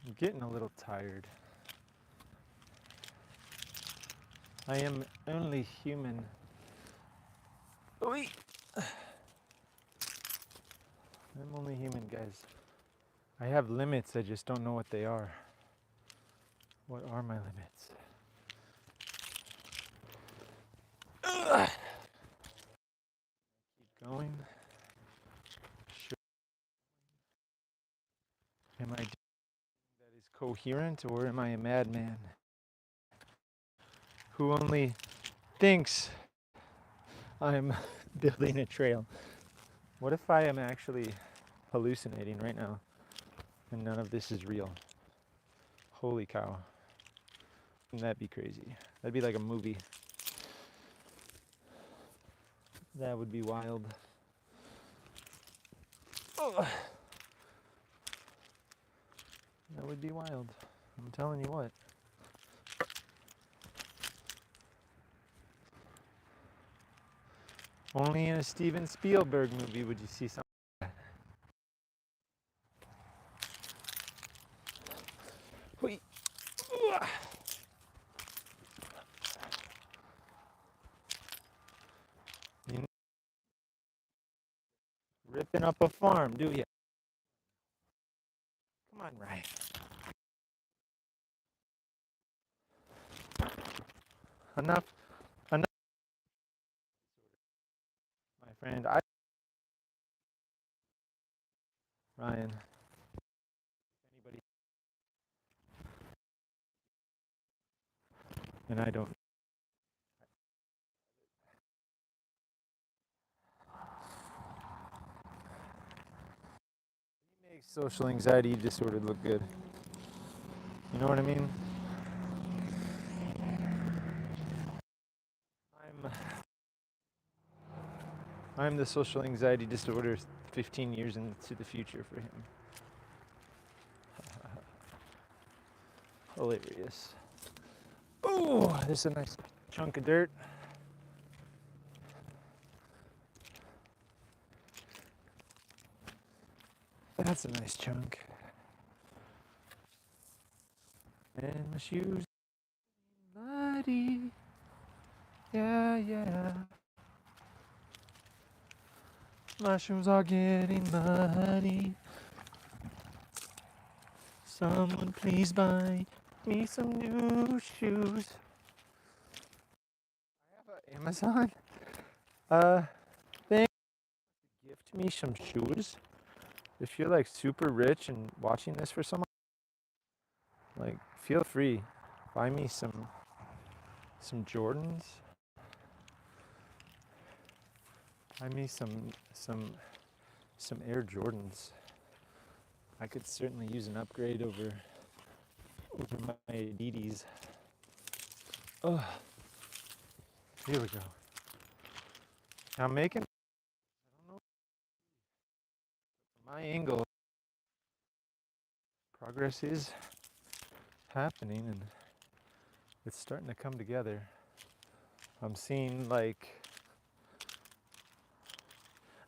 I'm getting a little tired. I am only human. Oi! I'm only human, guys. I have limits, I just don't know what they are. What are my limits? Ugh. Keep going. Sure. Am I doing that is coherent, or am I a madman who only thinks I'm building a trail? What if I am actually hallucinating right now and none of this is real? Holy cow. Wouldn't that be crazy? That'd be like a movie. That would be wild. Ugh. That would be wild. I'm telling you what. Only in a Steven Spielberg movie would you see something like that. Whee! Ugh. You ripping up a farm, do you? Come on, Ryan. Enough, enough, my friend. Ryan, anybody, and I don't. He makes social anxiety disorder look good. You know what I mean? I'm, I'm the social anxiety disorder 15 years into the future for him. Hilarious. Oh, this is a nice chunk of dirt. That's a nice chunk. And my shoes muddy. Yeah, yeah. My shoes are getting muddy. Someone please buy me some new shoes. I have an Amazon thing. Gift me some shoes. If you're like super rich and watching this for someone, like feel free. Buy me some Jordans. Buy me some Air Jordans. I could certainly use an upgrade over my Adidas. Oh, here we go. Now I'm making, I don't know, my angle, progress is happening and it's starting to come together. I'm seeing like,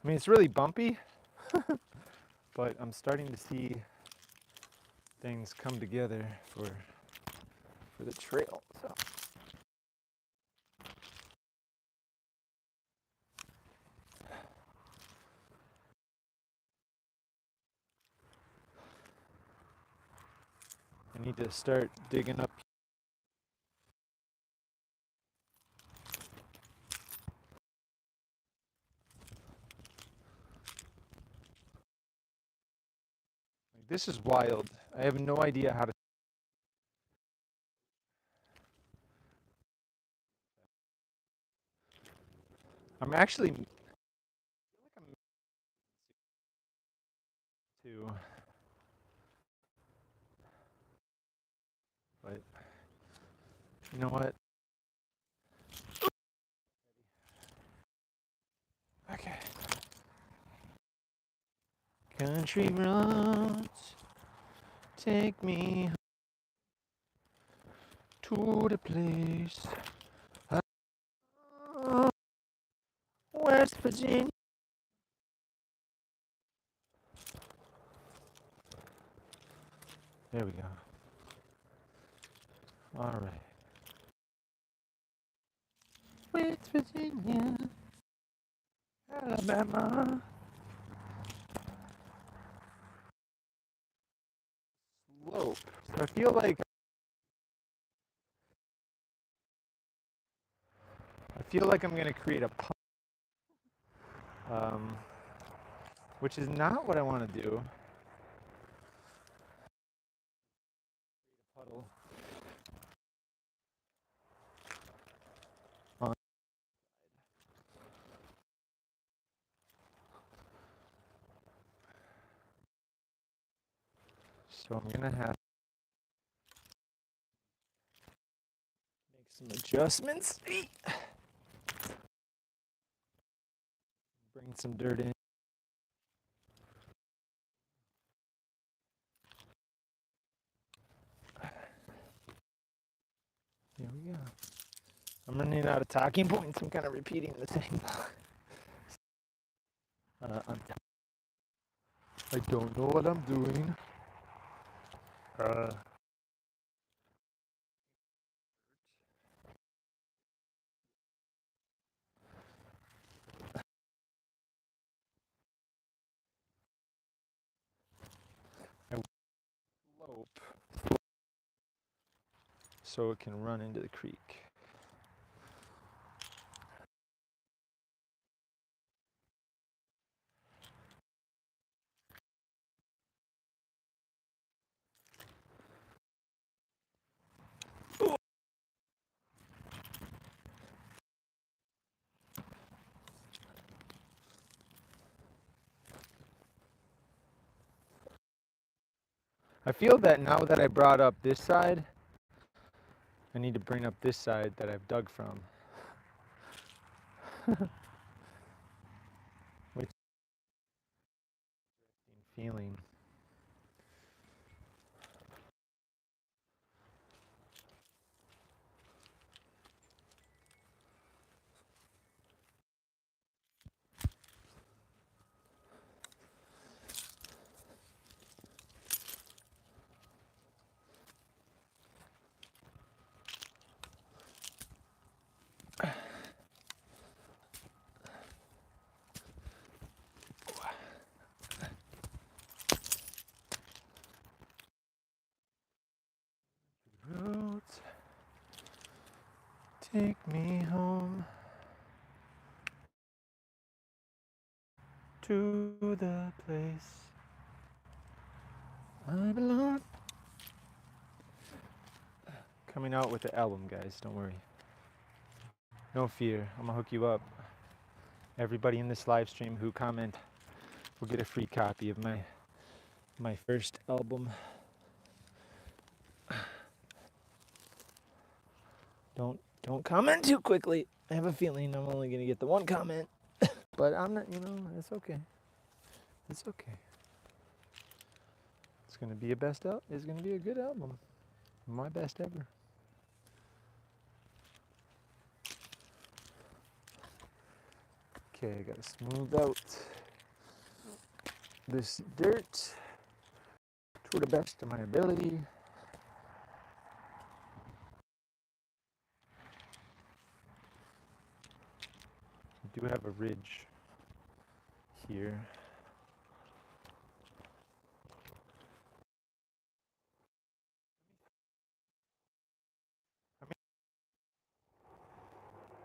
I mean, it's really bumpy, but I'm starting to see things come together for the trail. So. I need to start digging up. This is wild. I have no idea how to. I'm actually I feel like I'm to You know what? Okay. Country roads take me to the place. West Virginia. There we go. All right. West Virginia, Alabama. Slope. So I feel like I'm gonna create a um, which is not what I want to do. Puddle. On. So I'm gonna have to make some adjustments. Bring some dirt in. Here we go. I'm running out of talking points. I'm kind of repeating the thing. I don't know what I'm doing. I slope so it can run into the creek. I feel that now that I brought up this side, I need to bring up this side that I've dug from. Which feeling. Roads take me home to the place I belong. Coming out with the album, guys. Don't worry. No fear. I'm gonna hook you up. Everybody in this live stream who comment will get a free copy of my first album. Don't comment too quickly. I have a feeling I'm only gonna get the one comment, but I'm not. It's okay. It's okay. It's gonna be a best out. It's gonna be a good album. My best ever. Okay, I gotta smooth out this dirt to the best of my ability. I do have a ridge here.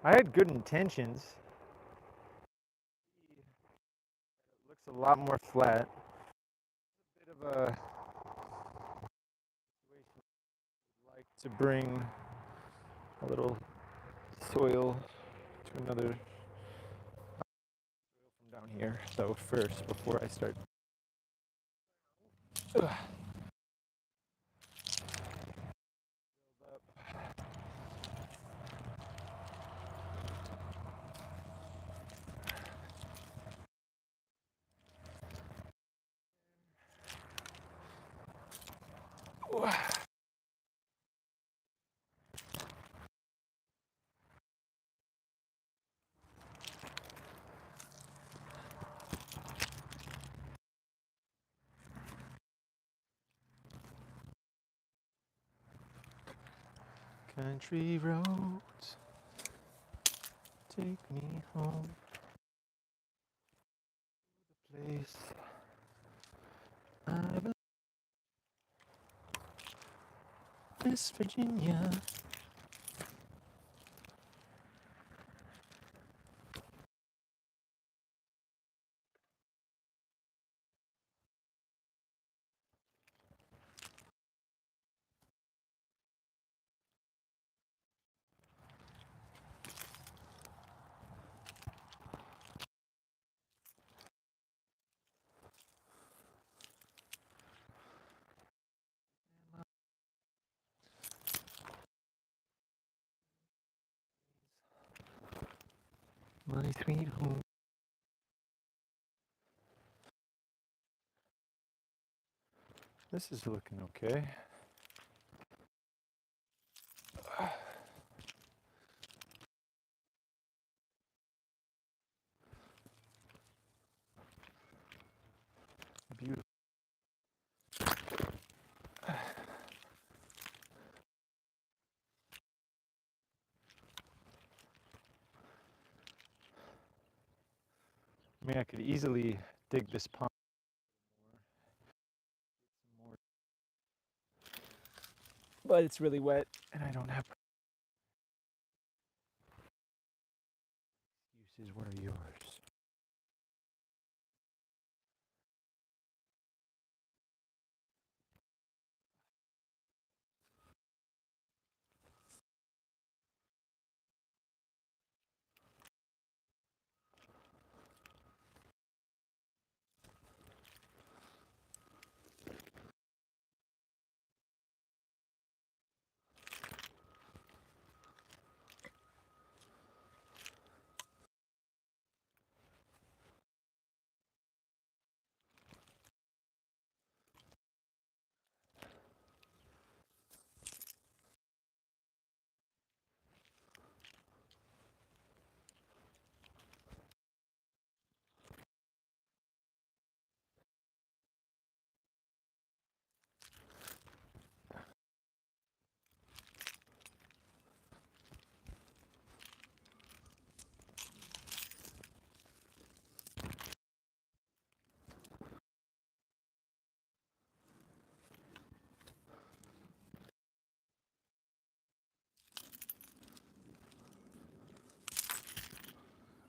I had good intentions. It looks a lot more flat. A bit of a situation I'd like to bring a little soil to another from down here. So first, before I start, Country roads, take me home. Place I belong, West Virginia. My sweet home. This is looking okay. Beautiful. I mean, I could easily dig this pond more, but it's really wet and I don't have excuses. What are yours?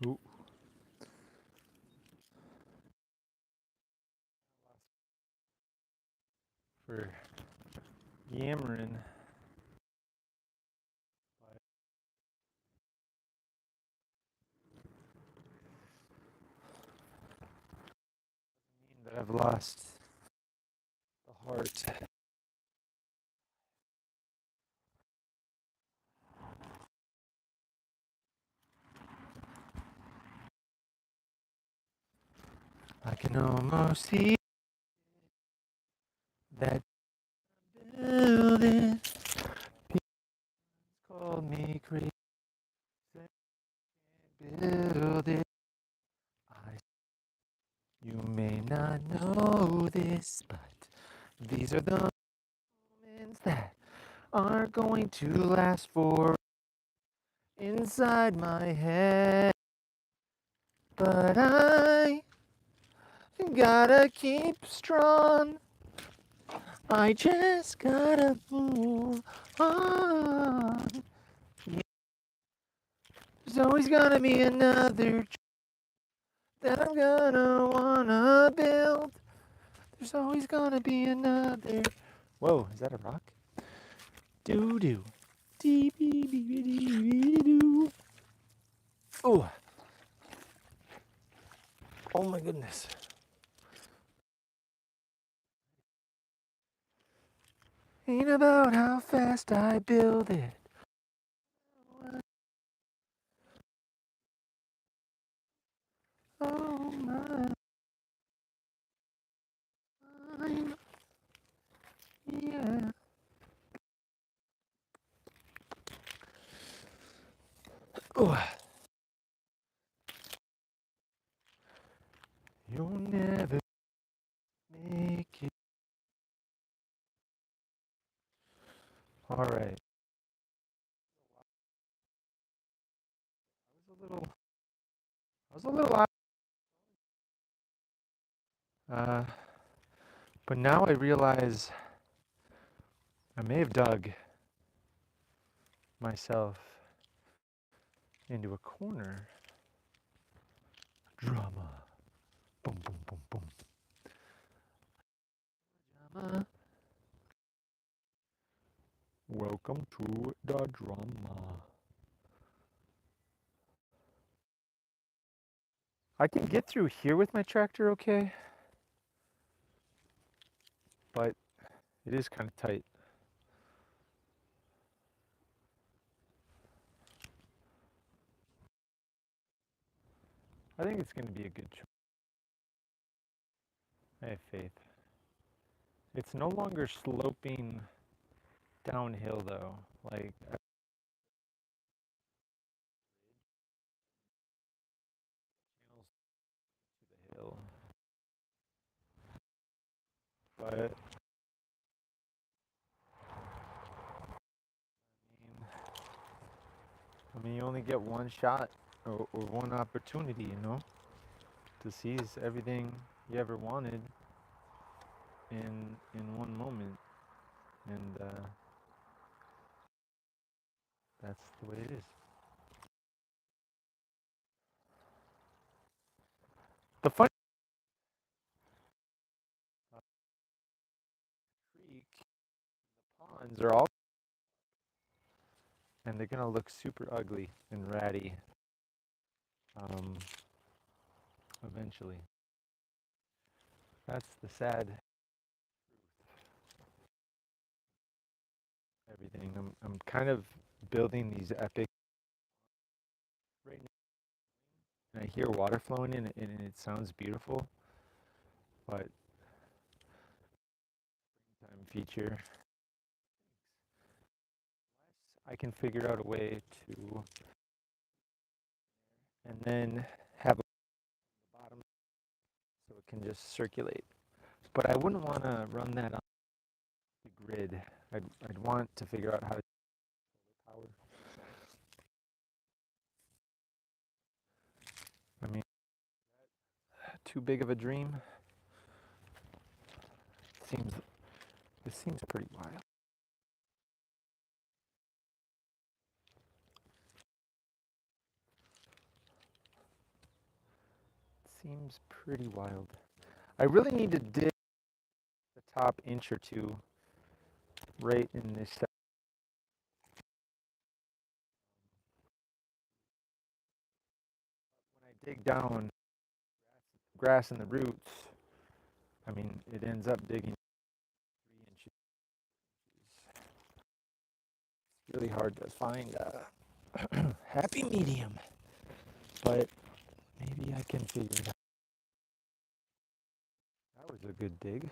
Ooh. For yammering. That I've lost the heart. I can almost see that building. People called me crazy. Build it. You may not know this, but these are the moments that aren't going to last for inside my head. But I gotta keep strong. I just gotta move on. There's always gonna be another that I'm gonna wanna build. There's always gonna be another. Whoa, is that a rock? Doo doo. Dee dee dee dee doo. Oh, oh my goodness. Ain't about how fast I build it. Oh my. Yeah. Ooh. You'll never make it. All right. I was a little uh, but now I realize I may have dug myself into a corner. Drama. Boom, boom, boom, boom. Drama. Welcome to the drama. I can get through here with my tractor okay, but it is kind of tight. I think it's going to be a good choice. I have faith. It's no longer sloping downhill though. Like channels to the hill. But I mean, you only get one shot or one opportunity, to seize everything you ever wanted in one moment, and that's the way it is. The funny creek, the ponds are all, and they're gonna look super ugly and ratty, um, eventually. That's the sad everything. I'm kind of building these epic right now, and I hear water flowing in, and it sounds beautiful, but time feature. I can figure out a way to, and then have a bottom so it can just circulate. But I wouldn't want to run that on the grid. I'd want to figure out how to power. I mean, too big of a dream. Seems This seems pretty wild. Seems pretty wild. I really need to dig the top inch or two right in this. When I dig down grass in the roots, I mean, it ends up digging 3 inches. It's really hard to find a happy medium, but maybe I can figure it out. That was a good dig.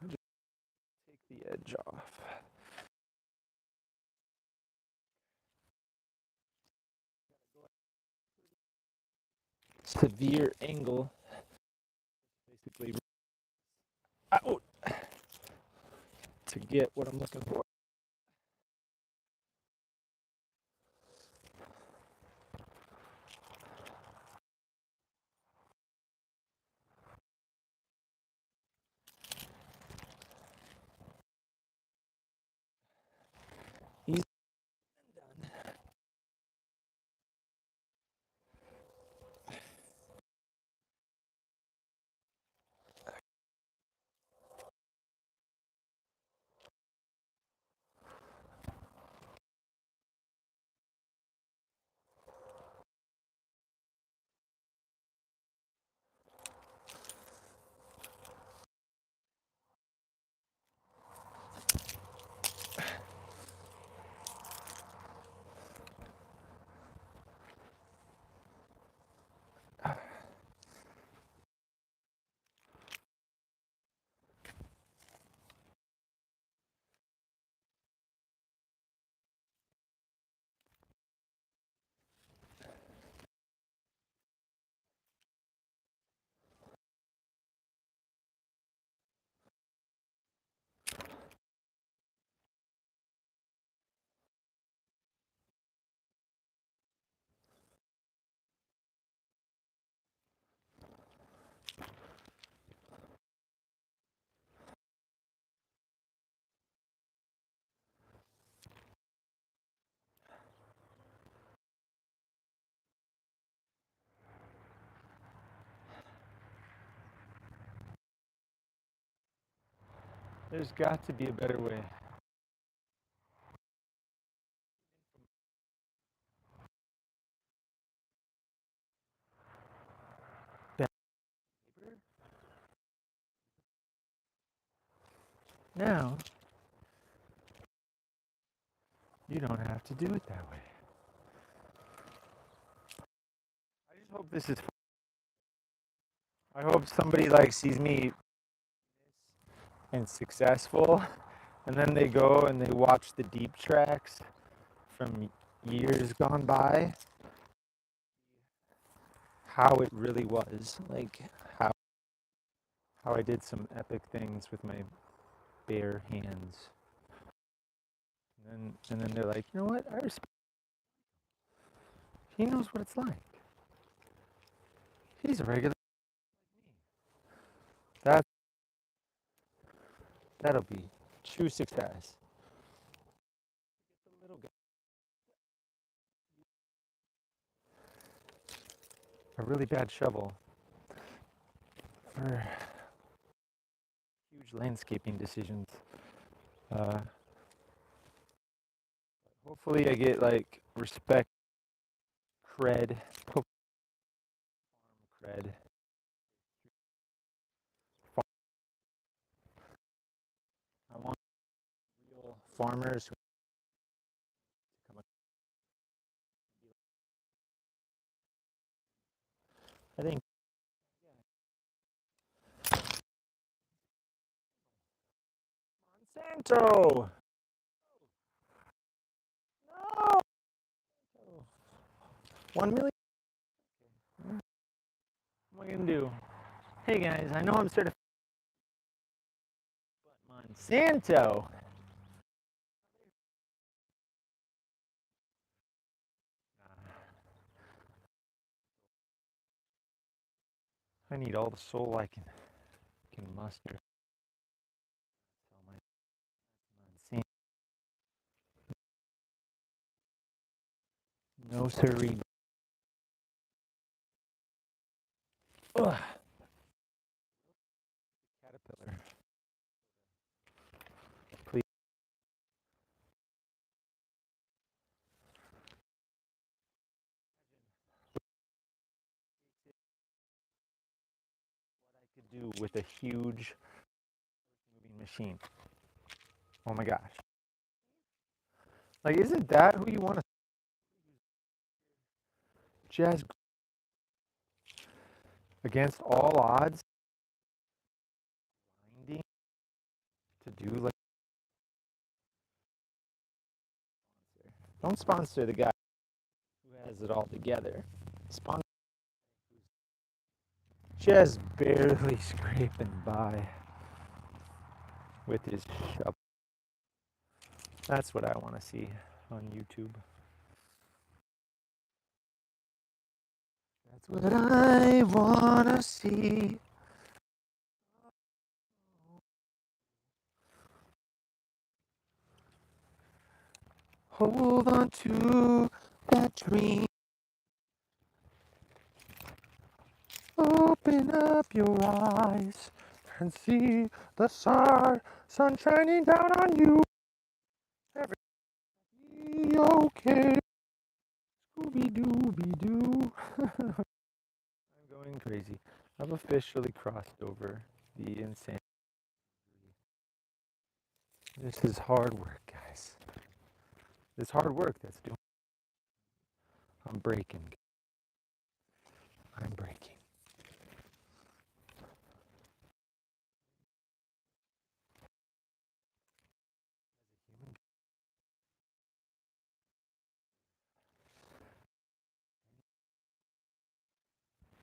I'll just take the edge off. Severe angle, basically, out to get what I'm looking for. Easy done. There's got to be a better way. Now, you don't have to do it that way. I just hope this is. I hope somebody like sees me and successful, and then they go and they watch the deep tracks from years gone by, how it really was, like how I did some epic things with my bare hands. And then they're like, you know what? I respect. He knows what it's like. He's a regular. That that'll be true success. The little guy. A really bad shovel for huge landscaping decisions. Uh, Hopefully, I get like respect, cred, farm cred. I want real farmers who come up. I think Monsanto. No. 1 million. What am I gonna do? Hey guys, I know I'm certified, but Monsanto. I need all the soul I can muster. Tell my Monsanto. No siree. Ugh. Caterpillar. Please. What I could do with a huge moving machine. Oh my gosh. Like, isn't that who you want to just against all odds grinding to do like don't sponsor the guy who has it all together. Sponsor just barely scraping by with his shovel. That's what I want to see on YouTube. That's what I want to see. Hold on to that dream. Open up your eyes and see the sun shining down on you. Everything be okay. Scooby Dooby Doo. I'm going crazy. I've officially crossed over the insanity. This is hard work, guys. This hard work that's doing. I'm breaking. I'm breaking.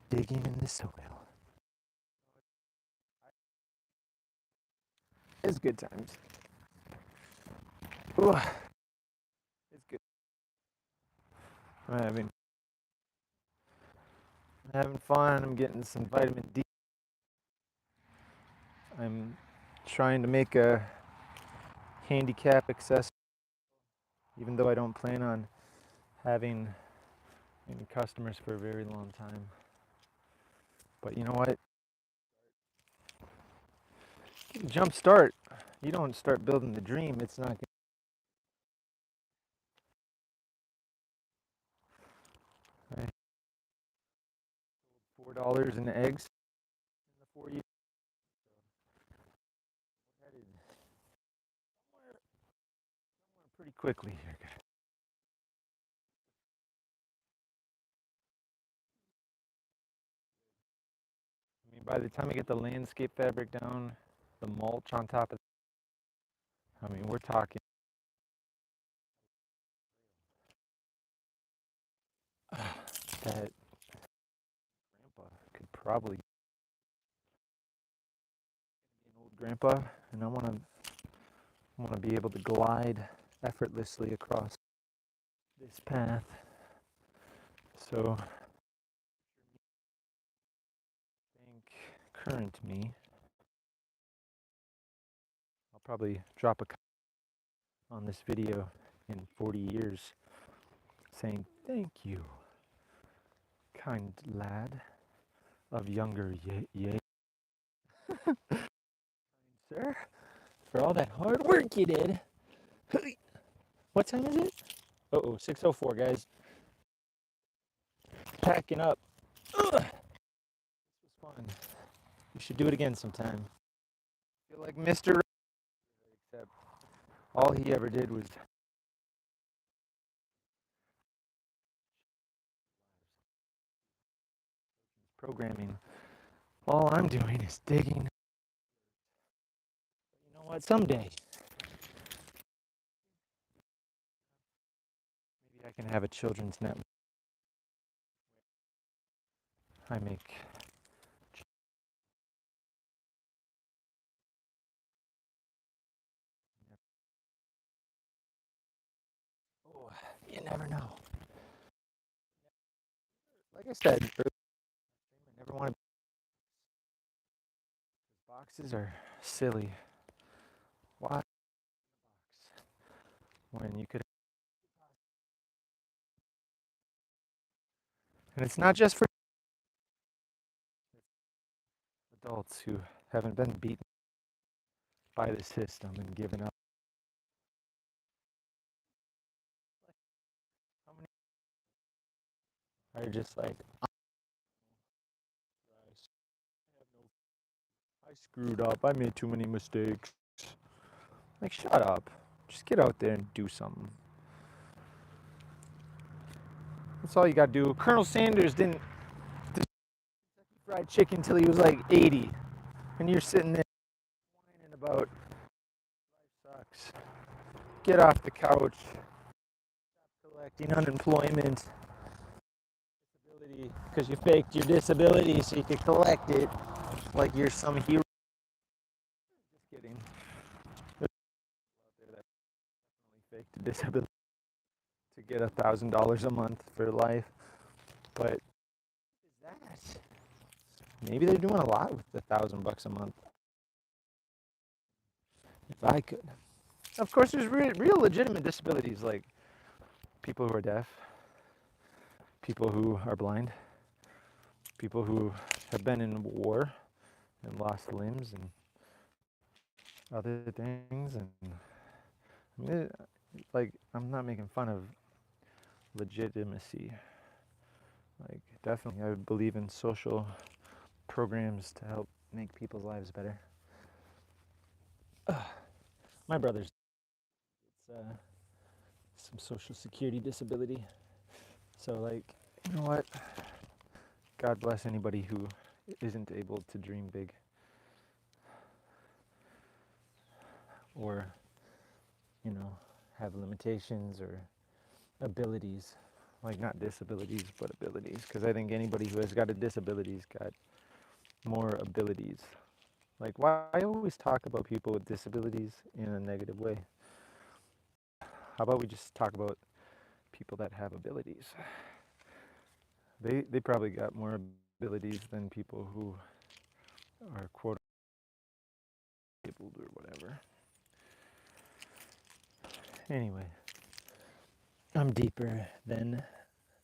Digging in the soil. It's good times. Ooh, it's good. I'm having fun. I'm getting some vitamin D. I'm trying to make a handicap accessible, even though I don't plan on having any customers for a very long time. But you know what? Jump start. You don't start building the dream, it's not gonna $4 in eggs in the 4 years. Headed pretty quickly here, guys. I mean, by the time I get the landscape fabric down, the mulch on top of, I mean, we're talking that grandpa could probably be an old grandpa, and I want to be able to glide effortlessly across this path. So, I think current me, I'll probably drop a comment on this video in 40 years saying thank you, kind lad of younger ye, sir, for all that hard work you did. What time is it? Uh-oh, 6:04, guys. Packing up. Ugh. This was fun. We should do it again sometime. I feel like Mr. Except all he ever did was programming. All I'm doing is digging. You know what? Someday, maybe I can have a children's network. I make. Oh, you never know. Like I said, I never want to. Boxes are silly. Why when you could? And it's not just for adults who haven't been beaten by the system and given up. How many are just like, I screwed up. I made too many mistakes. Like, shut up. Just get out there and do something. That's all you gotta do. Colonel Sanders didn't fried chicken till he was like 80, and you're sitting there whining about life sucks. Get off the couch. Stop collecting unemployment disability because you faked your disability so you could collect it like you're some hero. Just kidding. There's out there that definitely faked a disability to get $1,000 a month for life, but what is that? Maybe they're doing a lot with $1,000 a month. If I could. Of course, there's real legitimate disabilities like people who are deaf, people who are blind, people who have been in war and lost limbs and other things. And I mean, like, I'm not making fun of legitimacy. Like, definitely, I believe in social programs to help make people's lives better. My brother's it's some social security disability. So, like, you know what? God bless anybody who isn't able to dream big or, you know, have limitations or abilities. Like, not disabilities, but abilities. Because I think anybody who has got a disability's got more abilities. Like, why I always talk about people with disabilities in a negative way? How about we just talk about people that have abilities? They probably got more abilities than people who are quote disabled or whatever. Anyway, I'm deeper than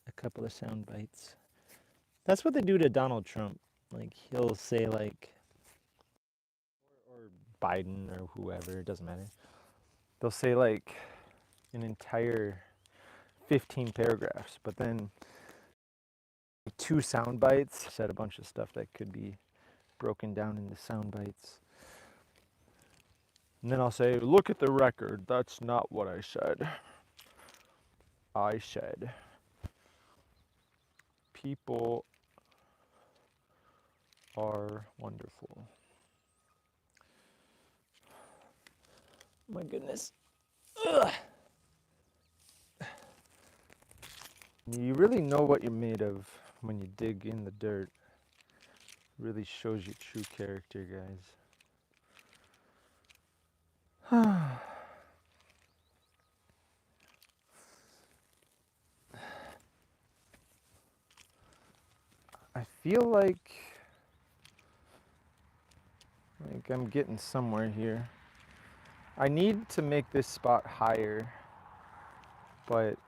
a couple of sound bites. That's what they do to Donald Trump. Like, he'll say like, or Biden or whoever, it doesn't matter. They'll say like an entire 15 paragraphs, but then 2 sound bites said a bunch of stuff that could be broken down into sound bites. And then I'll say, look at the record. That's not what I said. I said, people are wonderful. My goodness. Ugh. You really know what you're made of when you dig in the dirt. It really shows your true character, guys. I feel like I'm getting somewhere here. I need to make this spot higher, but